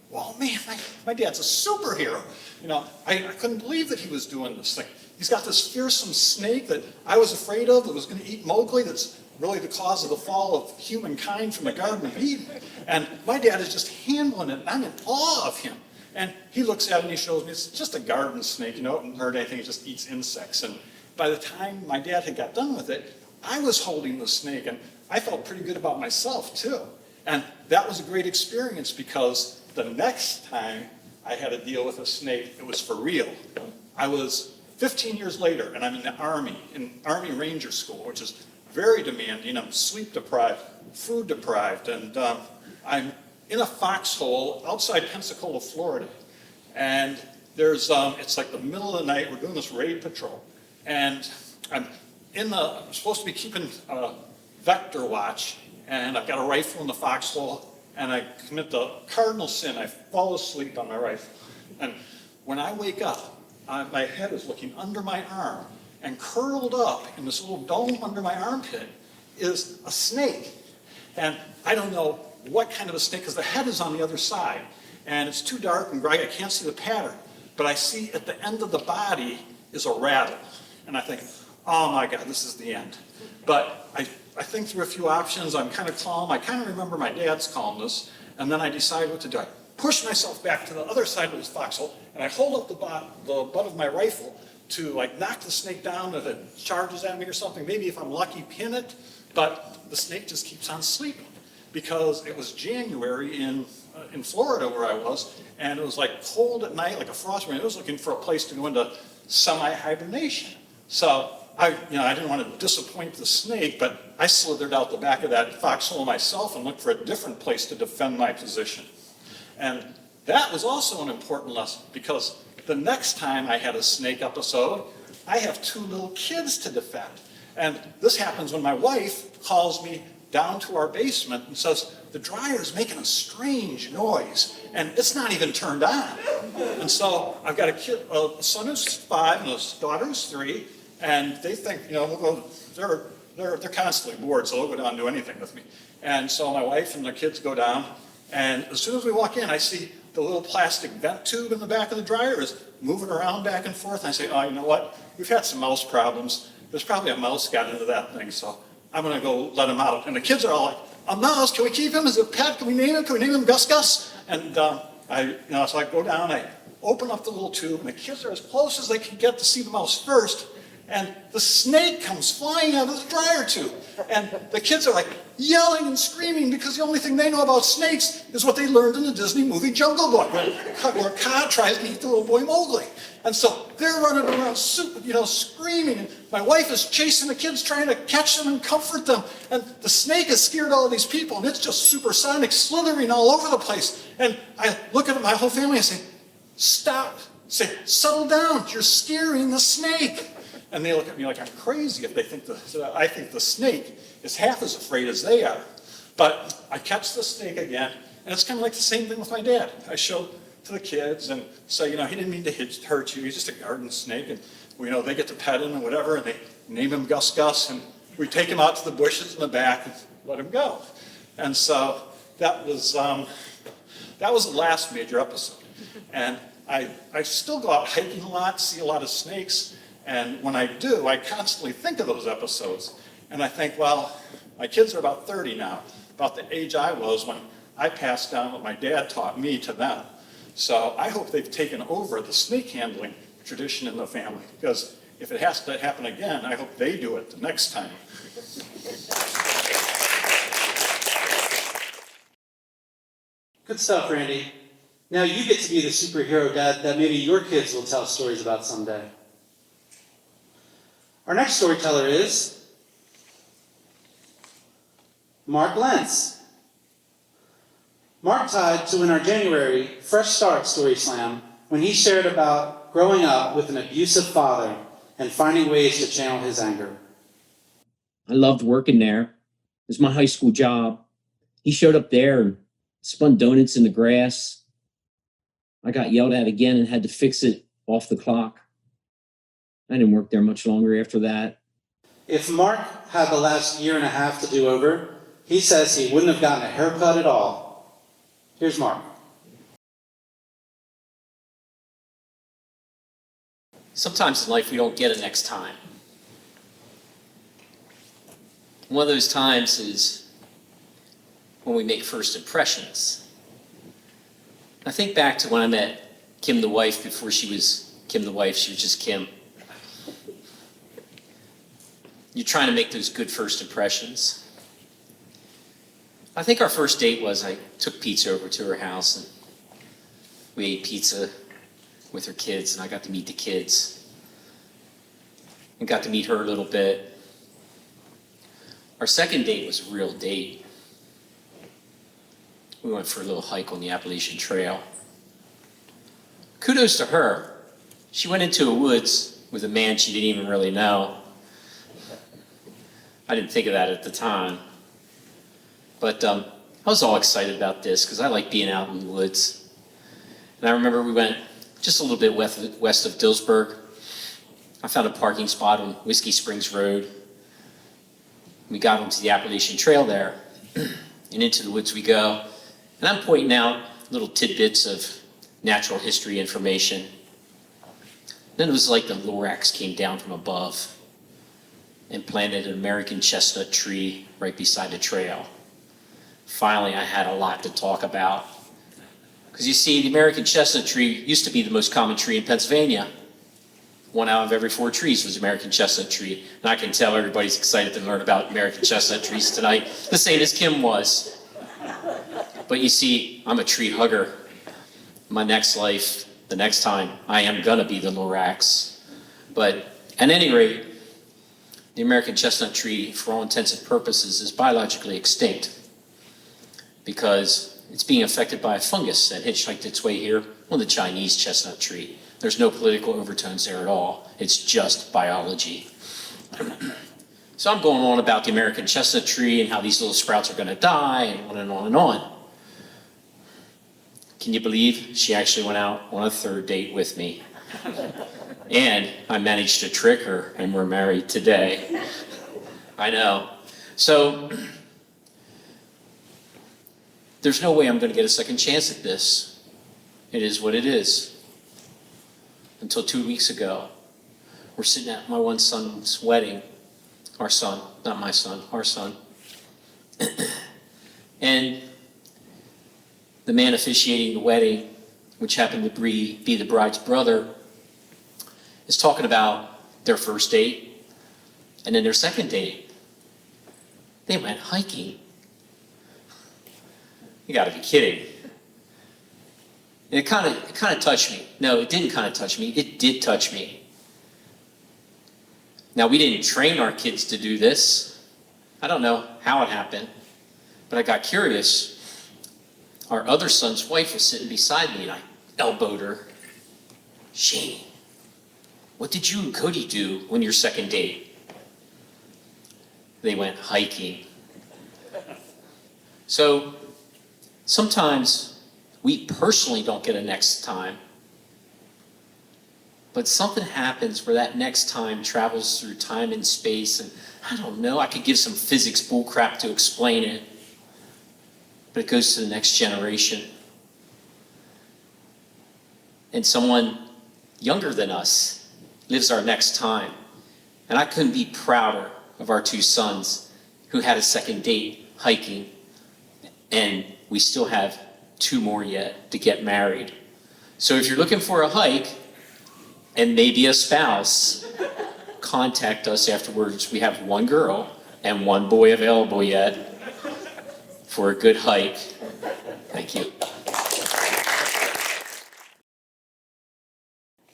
Speaker 13: well, man, my dad's a superhero. You know, I couldn't believe that he was doing this thing. He's got this fearsome snake that I was afraid of that was going to eat Mowgli, that's really the cause of the fall of humankind from the Garden of Eden. And my dad is just handling it, and I'm in awe of him. And he looks at it and he shows me, it's just a garden snake, you know, it doesn't hurt anything, it just eats insects. And by the time my dad had got done with it, I was holding the snake, and I felt pretty good about myself, too. And that was a great experience because the next time I had to deal with a snake, it was for real. I was 15 years later, and I'm in the Army, in Army Ranger School, which is very demanding. I'm sleep deprived, food deprived, and I'm in a foxhole outside Pensacola, Florida. And there's, it's like the middle of the night, we're doing this raid patrol. And I'm supposed to be keeping vector watch, and I've got a rifle in the foxhole, and I commit the cardinal sin. I fall asleep on my rifle. And when I wake up, my head is looking under my arm, and curled up in this little dome under my armpit is a snake. And I don't know what kind of a snake, because the head is on the other side, and it's too dark and bright, I can't see the pattern. But I see at the end of the body is a rattle. And I think, oh my God, this is the end. But I think through a few options, I'm kind of calm. I kind of remember my dad's calmness, and then I decide what to do. I push myself back to the other side of this foxhole, and I hold up the butt of my rifle to like knock the snake down if it charges at me or something. Maybe if I'm lucky, pin it. But the snake just keeps on sleeping because it was January in Florida where I was, and it was like cold at night, like a frost rain. It was looking for a place to go into semi-hibernation. So I didn't want to disappoint the snake, but I slithered out the back of that foxhole myself and looked for a different place to defend my position. And that was also an important lesson because the next time I had a snake episode, I have 2 little kids to defend. And this happens when my wife calls me down to our basement and says, the dryer's making a strange noise, and it's not even turned on. And so I've got a son who's 5 and a daughter who's 3, and they think, they're constantly bored, so they'll go down and do anything with me. And so my wife and the kids go down, and as soon as we walk in, I see the little plastic vent tube in the back of the dryer is moving around back and forth. And I say, oh, you know what? We've had some mouse problems. There's probably a mouse got into that thing, so I'm going to go let him out. And the kids are all like, a mouse, can we keep him? Is it a pet? Can we name him? Can we name him Gus Gus? And so I go down, I open up the little tube, and the kids are as close as they can get to see the mouse first. And the snake comes flying out of the dryer tube. And the kids are like yelling and screaming because the only thing they know about snakes is what they learned in the Disney movie Jungle Book, where Ka tries to eat the little boy Mowgli. And so they're running around, screaming. And my wife is chasing the kids, trying to catch them and comfort them. And the snake has scared all of these people, and it's just supersonic, slithering all over the place. And I look at my whole family and say, stop. Say, settle down. You're scaring the snake. And they look at me like I'm crazy if they think I think the snake is half as afraid as they are. But I catch the snake again, and it's kind of like the same thing with my dad. I show to the kids and say, he didn't mean to hurt you. He's just a garden snake, and they get to pet him and whatever, and they name him Gus Gus, and we take him out to the bushes in the back and let him go. And so that was the last major episode. And I still go out hiking a lot, see a lot of snakes, and when I do, I constantly think of those episodes. And I think, well, my kids are about 30 now, about the age I was when I passed down what my dad taught me to them. So I hope they've taken over the snake handling tradition in the family, because if it has to happen again, I hope they do it the next time.
Speaker 2: Good stuff, Randy. Now you get to be the superhero dad that maybe your kids will tell stories about someday. Our next storyteller is Mark Lentz. Mark tied to win our January Fresh Start Story Slam when he shared about growing up with an abusive father and finding ways to channel his anger.
Speaker 14: I loved working there. It was my high school job. He showed up there and spun donuts in the grass. I got yelled at again and had to fix it off the clock. I didn't work there much longer after that.
Speaker 2: If Mark had the last year and a half to do over, he says he wouldn't have gotten a haircut at all. Here's Mark.
Speaker 15: Sometimes in life we don't get a next time. One of those times is when we make first impressions. I think back to when I met Kim the wife before she was Kim the wife, she was just Kim. You're trying to make those good first impressions. I think our first date was I took pizza over to her house and we ate pizza with her kids and I got to meet the kids and got to meet her a little bit. Our second date was a real date. We went for a little hike on the Appalachian Trail. Kudos to her. She went into a woods with a man she didn't even really know. I didn't think of that at the time. But I was all excited about this because I like being out in the woods. And I remember we went just a little bit west of Dillsburg. I found a parking spot on Whiskey Springs Road. We got onto the Appalachian Trail there, and into the woods we go. And I'm pointing out little tidbits of natural history information. Then it was like the Lorax came down from above and planted an American chestnut tree right beside the trail. Finally, I had a lot to talk about. Because you see, the American chestnut tree used to be the most common tree in Pennsylvania. 1 out of every 4 trees was American chestnut tree. And I can tell everybody's excited to learn about American chestnut trees tonight, the same as Kim was. But you see, I'm a tree hugger. My next life, the next time, I am gonna be the Lorax. But at any rate, the American chestnut tree, for all intents and purposes, is biologically extinct because it's being affected by a fungus that hitchhiked its way here on the Chinese chestnut tree. There's no political overtones there at all. It's just biology. So I'm going on about the American chestnut tree and how these little sprouts are gonna die and on and on and on. Can you believe she actually went out on a third date with me? And I managed to trick her, and we're married today. I know. So, there's no way I'm going to get a second chance at this. It is what it is. Until 2 weeks ago, we're sitting at my one son's wedding. Our son, not my son, our son. And the man officiating the wedding, which happened to be the bride's brother, is talking about their first date, and then their second date. They went hiking. You gotta be kidding. And it kind of touched me. No, it didn't kind of touch me. It did touch me. Now, we didn't train our kids to do this. I don't know how it happened, but I got curious. Our other son's wife was sitting beside me, and I elbowed her. Chane, what did you and Cody do on your second date? They went hiking. So sometimes we personally don't get a next time, but something happens where that next time travels through time and space, and I don't know, I could give some physics bullcrap to explain it. but it goes to the next generation. And someone younger than us lives our next time. And I couldn't be prouder of our two sons who had a second date hiking, and we still have 2 more yet to get married. So if you're looking for a hike and maybe a spouse, contact us afterwards. We have 1 girl and 1 boy available yet for a good hike. Thank you.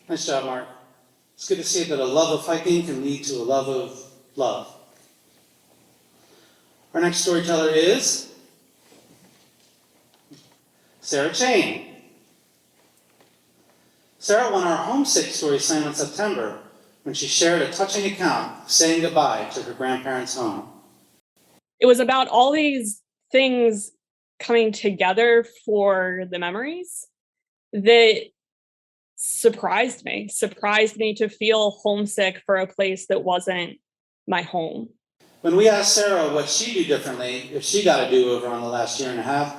Speaker 2: Nice job, Mark. It's good to see that a love of hiking can lead to a love of love. Our next storyteller is Sarah Chane. Sarah won our Homesick Story Slam in September when she shared a touching account of saying goodbye to her grandparents' home.
Speaker 16: It was about all these things coming together for the memories that surprised me to feel homesick for a place that wasn't my home.
Speaker 2: When we asked Sarah what she'd do differently if she got a do-over on the last year and a half,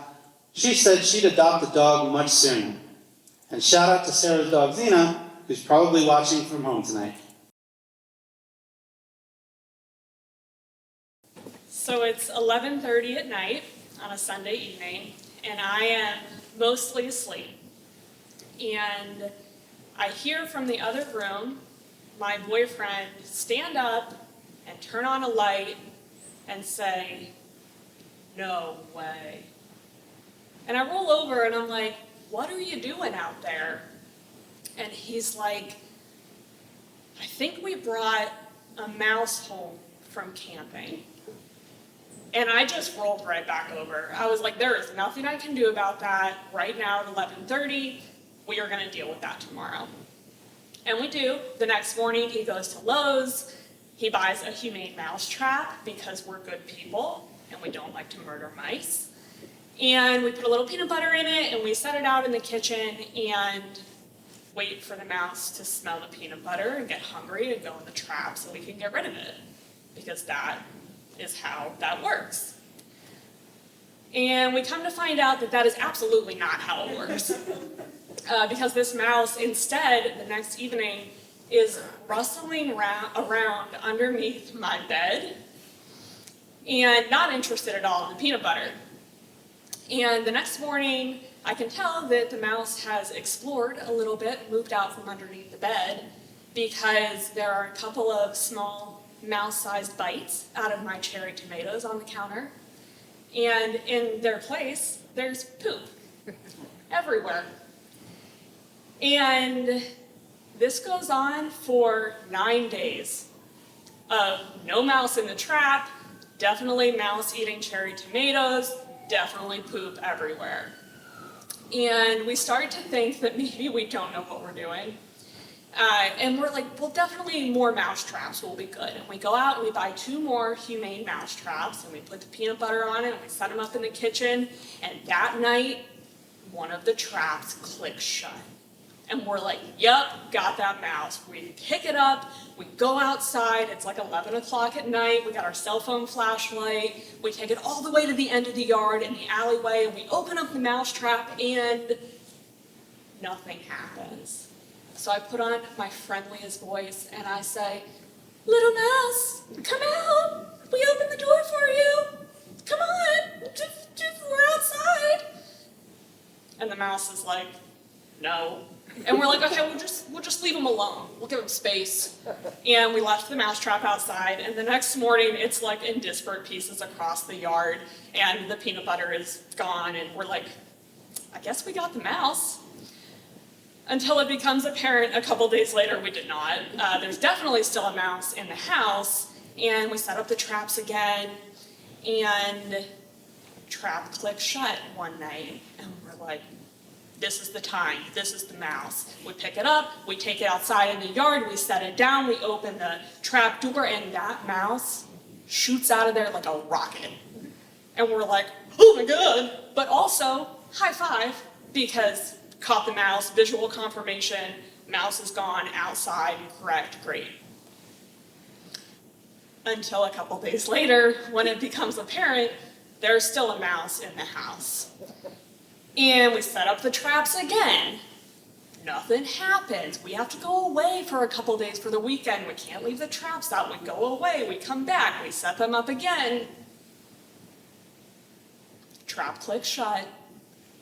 Speaker 2: she said she'd adopt a dog much sooner. And shout out to Sarah's dog Zena, who's probably watching from home tonight.
Speaker 16: So it's 11:30 at night on a Sunday evening, and I am mostly asleep. And I hear from the other room my boyfriend stand up and turn on a light and say, "No way." And I roll over and I'm like, "What are you doing out there?" And he's like, "I think we brought a mouse home from camping." And I just rolled right back over. I was like, there is nothing I can do about that right now at 11:30. We are going to deal with that tomorrow. And we do. The next morning, he goes to Lowe's. He buys a humane mouse trap because we're good people and we don't like to murder mice. And we put a little peanut butter in it and we set it out in the kitchen and wait for the mouse to smell the peanut butter and get hungry and go in the trap so we can get rid of it. Because that is how that works. And we come to find out that that is absolutely not how it works. Because this mouse instead, the next evening, is rustling around underneath my bed and not interested at all in the peanut butter. And the next morning, I can tell that the mouse has explored a little bit, moved out from underneath the bed, because there are a couple of small mouse-sized bites out of my cherry tomatoes on the counter. And in their place, there's poop everywhere. And this goes on for 9 days of no mouse in the trap, definitely mouse eating cherry tomatoes, definitely poop everywhere. And we start to think that maybe we don't know what we're doing. And we're like, well, definitely more mouse traps will be good. And we go out and we buy 2 more humane mouse traps and we put the peanut butter on it and we set them up in the kitchen. And that night, one of the traps clicks shut. And we're like, yep, got that mouse. We pick it up, we go outside, it's like 11 o'clock at night, we got our cell phone flashlight, we take it all the way to the end of the yard in the alleyway, and we open up the mouse trap and nothing happens. So I put on my friendliest voice and I say, little mouse, come out, we opened the door for you, come on, we're outside. And the mouse is like, no. And we're like, okay, we'll just leave him alone. We'll give him space. And we left the mousetrap outside. And the next morning, it's like in disparate pieces across the yard. And the peanut butter is gone. And we're like, I guess we got the mouse. Until it becomes apparent a couple days later, we did not. There's definitely still a mouse in the house. And we set up the traps again. And trap clicked shut one night. And we're like, this is the time, this is the mouse. We pick it up, we take it outside in the yard, we set it down, we open the trap door, and that mouse shoots out of there like a rocket. And we're like, oh my God. But also, high five, because caught the mouse, visual confirmation, mouse is gone, outside, correct, great. Until a couple days later, when it becomes apparent there's still a mouse in the house. And we set up the traps again. Nothing happens. We have to go away for a couple days for the weekend. We can't leave the traps out. We go away, we come back, we set them up again. Trap clicks shut.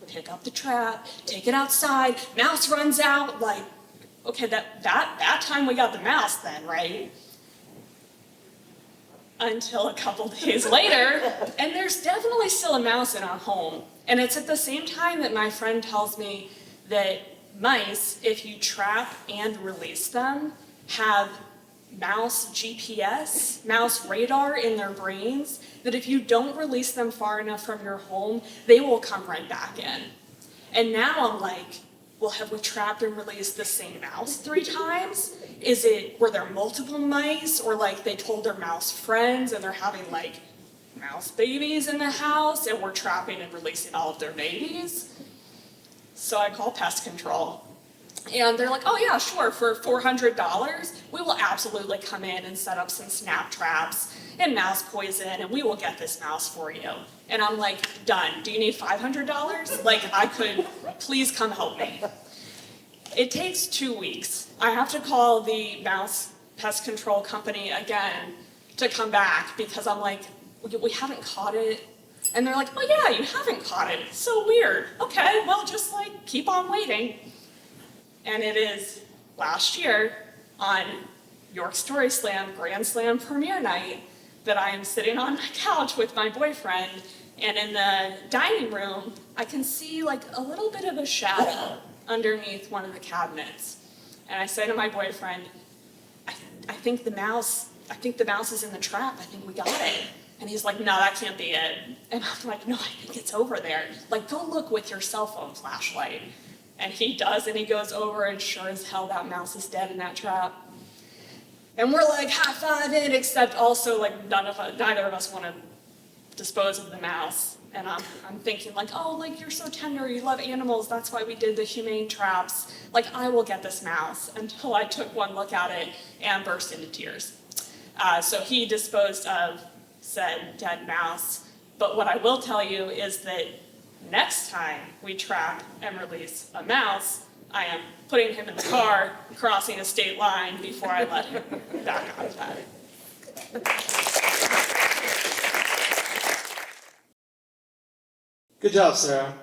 Speaker 16: Pick up the trap, take it outside, mouse runs out, like, okay, that time we got the mouse then, right? Until a couple days later, and there's definitely still a mouse in our home. And it's at the same time that my friend tells me that mice, if you trap and release them, have mouse GPS, mouse radar in their brains, that if you don't release them far enough from your home, they will come right back in. And now I'm like, well, have we trapped and released the same mouse 3 times? Were there multiple mice, or like they told their mouse friends and they're having like mouse babies in the house and we're trapping and releasing all of their babies? So I call pest control. And they're like, oh yeah, sure, for $400, we will absolutely come in and set up some snap traps and mouse poison, and we will get this mouse for you. And I'm like, done. Do you need $500? Like, please come help me. It takes 2 weeks. I have to call the mouse pest control company again to come back because I'm like, we haven't caught it. And they're like, oh yeah, you haven't caught it. It's so weird. Okay, well, just like keep on waiting. And it is last year on York Story Slam Grand Slam premiere night that I am sitting on my couch with my boyfriend, and in the dining room, I can see like a little bit of a shadow underneath one of the cabinets. And I say to my boyfriend, I think the mouse is in the trap. I think we got it. And he's like, no, that can't be it. And I'm like, no, I think it's over there. Like, go look with your cell phone flashlight. And he does, and he goes over, and sure as hell, that mouse is dead in that trap. And we're like high-fiving, except also like neither of us want to dispose of the mouse. And I'm thinking like, oh, like you're so tender, you love animals, that's why we did the humane traps. Like, I will get this mouse, until I took one look at it and burst into tears. So he disposed of said dead mouse. But what I will tell you is that next time we trap and release a mouse, I am putting him in the car, crossing a state line before I let him back out of that.
Speaker 2: Good job, Sarah.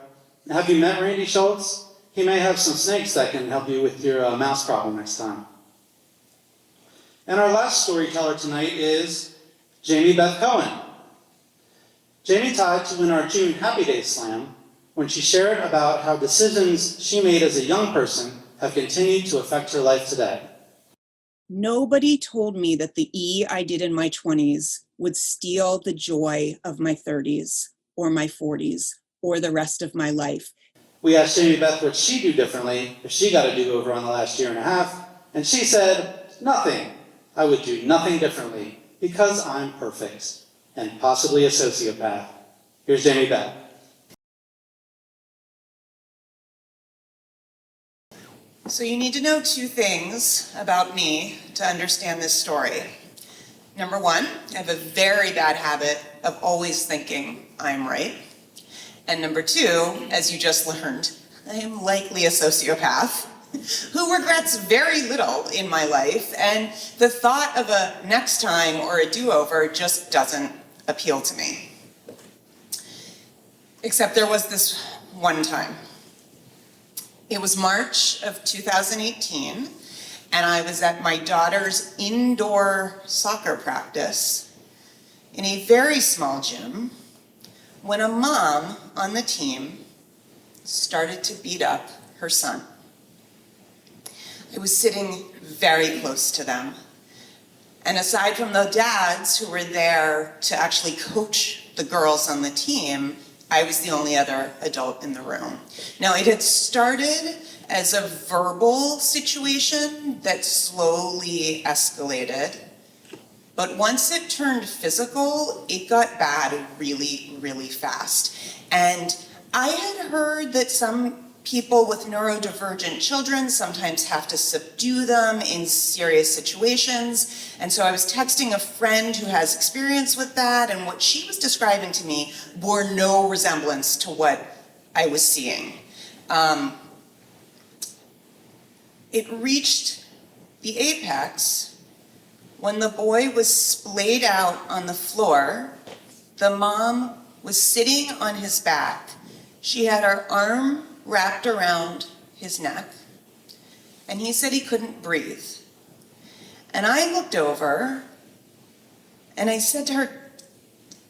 Speaker 2: Have you met Randy Schultz? He may have some snakes that can help you with your mouse problem next time. And our last storyteller tonight is Jamie Beth Cohen. Jamie tied to win our June Happy Day Slam when she shared about how decisions she made as a young person have continued to affect her life today.
Speaker 17: Nobody told me that the E I did in my 20s would steal the joy of my 30s or my 40s or the rest of my life.
Speaker 2: We asked Jamie Beth what she'd do differently if she got a do-over on the last year and a half, and she said, nothing. I would do nothing differently because I'm perfect and possibly a sociopath. Here's Jamie Beth.
Speaker 18: So you need to know 2 things about me to understand this story. Number 1, I have a very bad habit of always thinking I'm right. And number 2, as you just learned, I am likely a sociopath who regrets very little in my life, and the thought of a next time or a do-over just doesn't appeal to me. Except there was this one time. It was March of 2018, and I was at my daughter's indoor soccer practice in a very small gym when a mom on the team started to beat up her son. I was sitting very close to them, and aside from the dads who were there to actually coach the girls on the team, I was the only other adult in the room. Now, it had started as a verbal situation that slowly escalated, but once it turned physical, it got bad really, really fast. And I had heard that some People with neurodivergent children sometimes have to subdue them in serious situations. And so I was texting a friend who has experience with that, and what she was describing to me bore no resemblance to what I was seeing. It reached the apex when the boy was splayed out on the floor. The mom was sitting on his back. She had her arm wrapped around his neck, and he said he couldn't breathe. And I looked over and I said to her,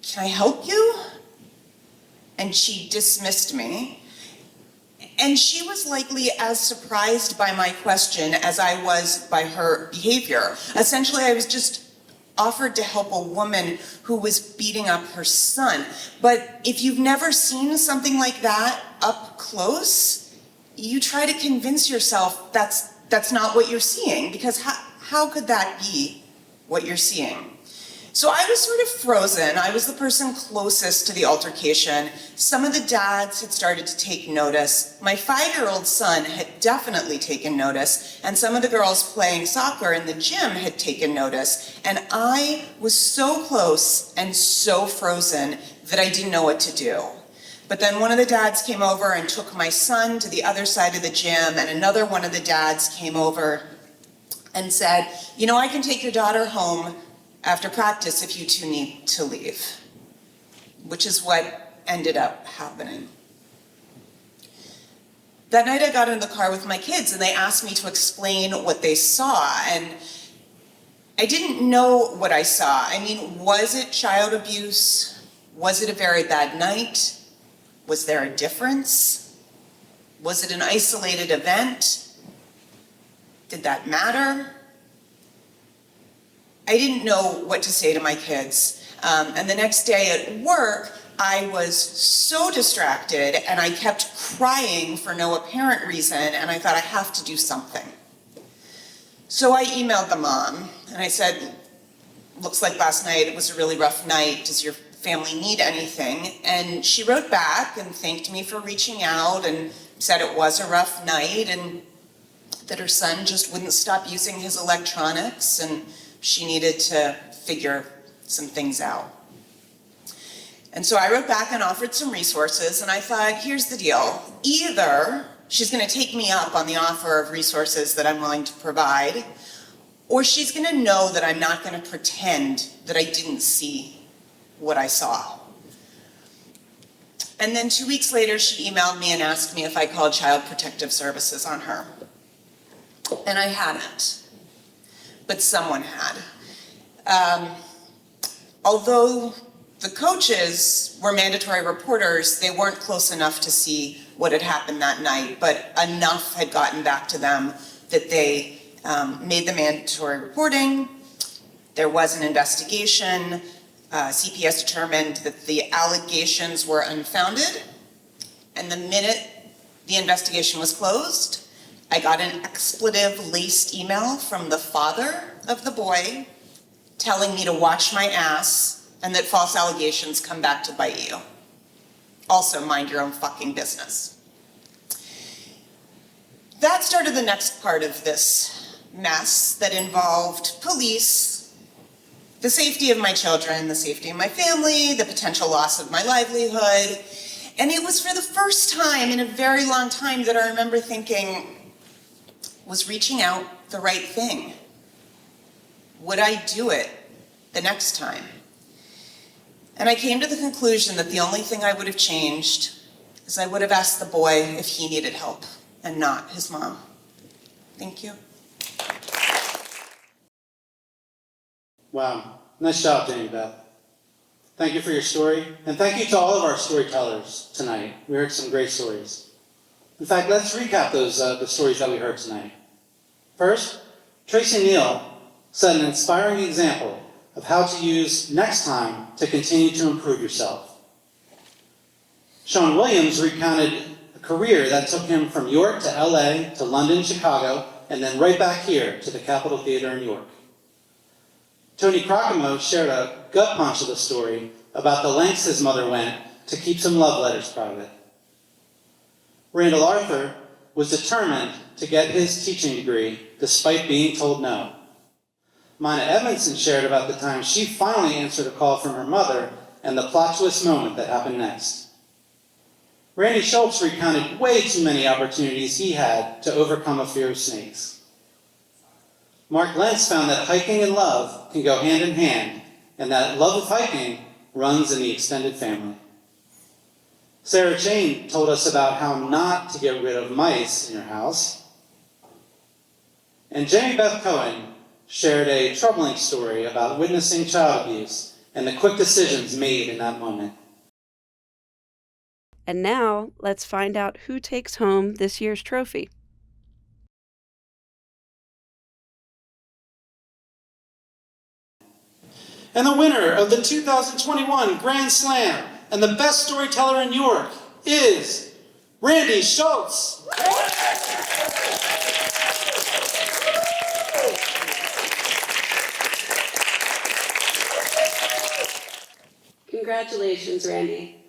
Speaker 18: "Can I help you?" And she dismissed me. And she was likely as surprised by my question as I was by her behavior. Essentially, I was just offered to help a woman who was beating up her son. But if you've never seen something like that up close, you try to convince yourself that's not what you're seeing, because how could that be what you're seeing? So I was sort of frozen. I was the person closest to the altercation. Some of the dads had started to take notice. My 5-year-old son had definitely taken notice, and some of the girls playing soccer in the gym had taken notice. And I was so close and so frozen that I didn't know what to do. But then one of the dads came over and took my son to the other side of the gym, and another one of the dads came over and said, "You know, I can take your daughter home after practice if you two need to leave," which is what ended up happening. That night I got in the car with my kids and they asked me to explain what they saw, and I didn't know what I saw. I mean, was it child abuse? Was it a very bad night? Was there a difference? Was it an isolated event? Did that matter? I didn't know what to say to my kids. And the next day at work, I was so distracted and I kept crying for no apparent reason, and I thought I have to do something. So I emailed the mom and I said, "Looks like last night it was a really rough night. Does your family need anything?" And she wrote back and thanked me for reaching out and said it was a rough night and that her son just wouldn't stop using his electronics and she needed to figure some things out. And so I wrote back and offered some resources, and I thought, here's the deal. Either she's going to take me up on the offer of resources that I'm willing to provide, or she's going to know that I'm not going to pretend that I didn't see what I saw. And then 2 weeks later, she emailed me and asked me if I called Child Protective Services on her. And I hadn't. But someone had. Although the coaches were mandatory reporters, they weren't close enough to see what had happened that night, but enough had gotten back to them that they made the mandatory reporting. There was an investigation. CPS determined that the allegations were unfounded, and the minute the investigation was closed, I got an expletive-laced email from the father of the boy telling me to watch my ass and that false allegations come back to bite you. Also, mind your own fucking business. That started the next part of this mess that involved police, the safety of my children, the safety of my family, the potential loss of my livelihood. And it was for the first time in a very long time that I remember thinking, was reaching out the right thing? Would I do it the next time? And I came to the conclusion that the only thing I would have changed is I would have asked the boy if he needed help and not his mom. Thank you.
Speaker 2: Wow, nice job, Jamie Beth. Thank you for your story, and thank you to all of our storytellers tonight. We heard some great stories. In fact, let's recap those the stories that we heard tonight. First, Tracy and Neal set an inspiring example of how to use next time to continue to improve yourself. Sean Williams recounted a career that took him from York to LA to London, Chicago, and then right back here to the Capitol Theater in York. Tony Crocomo shared a gut punch of the story about the lengths his mother went to keep some love letters private. Randall Arthur was determined to get his teaching degree despite being told no. Mina Edmondson shared about the time she finally answered a call from her mother and the plot twist moment that happened next. Randy Schultz recounted way too many opportunities he had to overcome a fear of snakes. Mark Lentz found that hiking and love can go hand in hand, and that love of hiking runs in the extended family. Sarah Chane told us about how not to get rid of mice in your house. And Beth Cohen shared a troubling story about witnessing child abuse and the quick decisions made in that moment.
Speaker 1: And now, let's find out who takes home this year's trophy.
Speaker 2: And the winner of the 2021 Grand Slam and the best storyteller in York is Randy Schultz.
Speaker 1: Congratulations, Randy.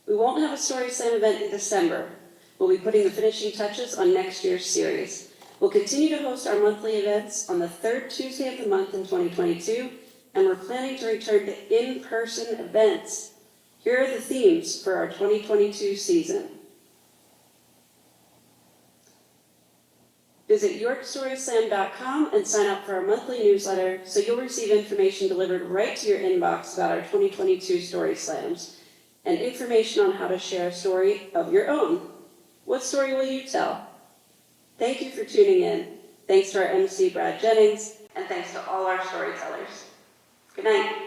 Speaker 1: We won't have a Story Slam event in December. We'll be putting the finishing touches on next year's series. We'll continue to host our monthly events on the third Tuesday of the month in 2022, and we're planning to return to in-person events. Here are the themes for our 2022 season. Visit YorkStorySlam.com and sign up for our monthly newsletter so you'll receive information delivered right to your inbox about our 2022 Story Slams and information on how to share a story of your own. What story will you tell? Thank you for tuning in. Thanks to our MC, Brad Jennings, and thanks to all our storytellers. Good night.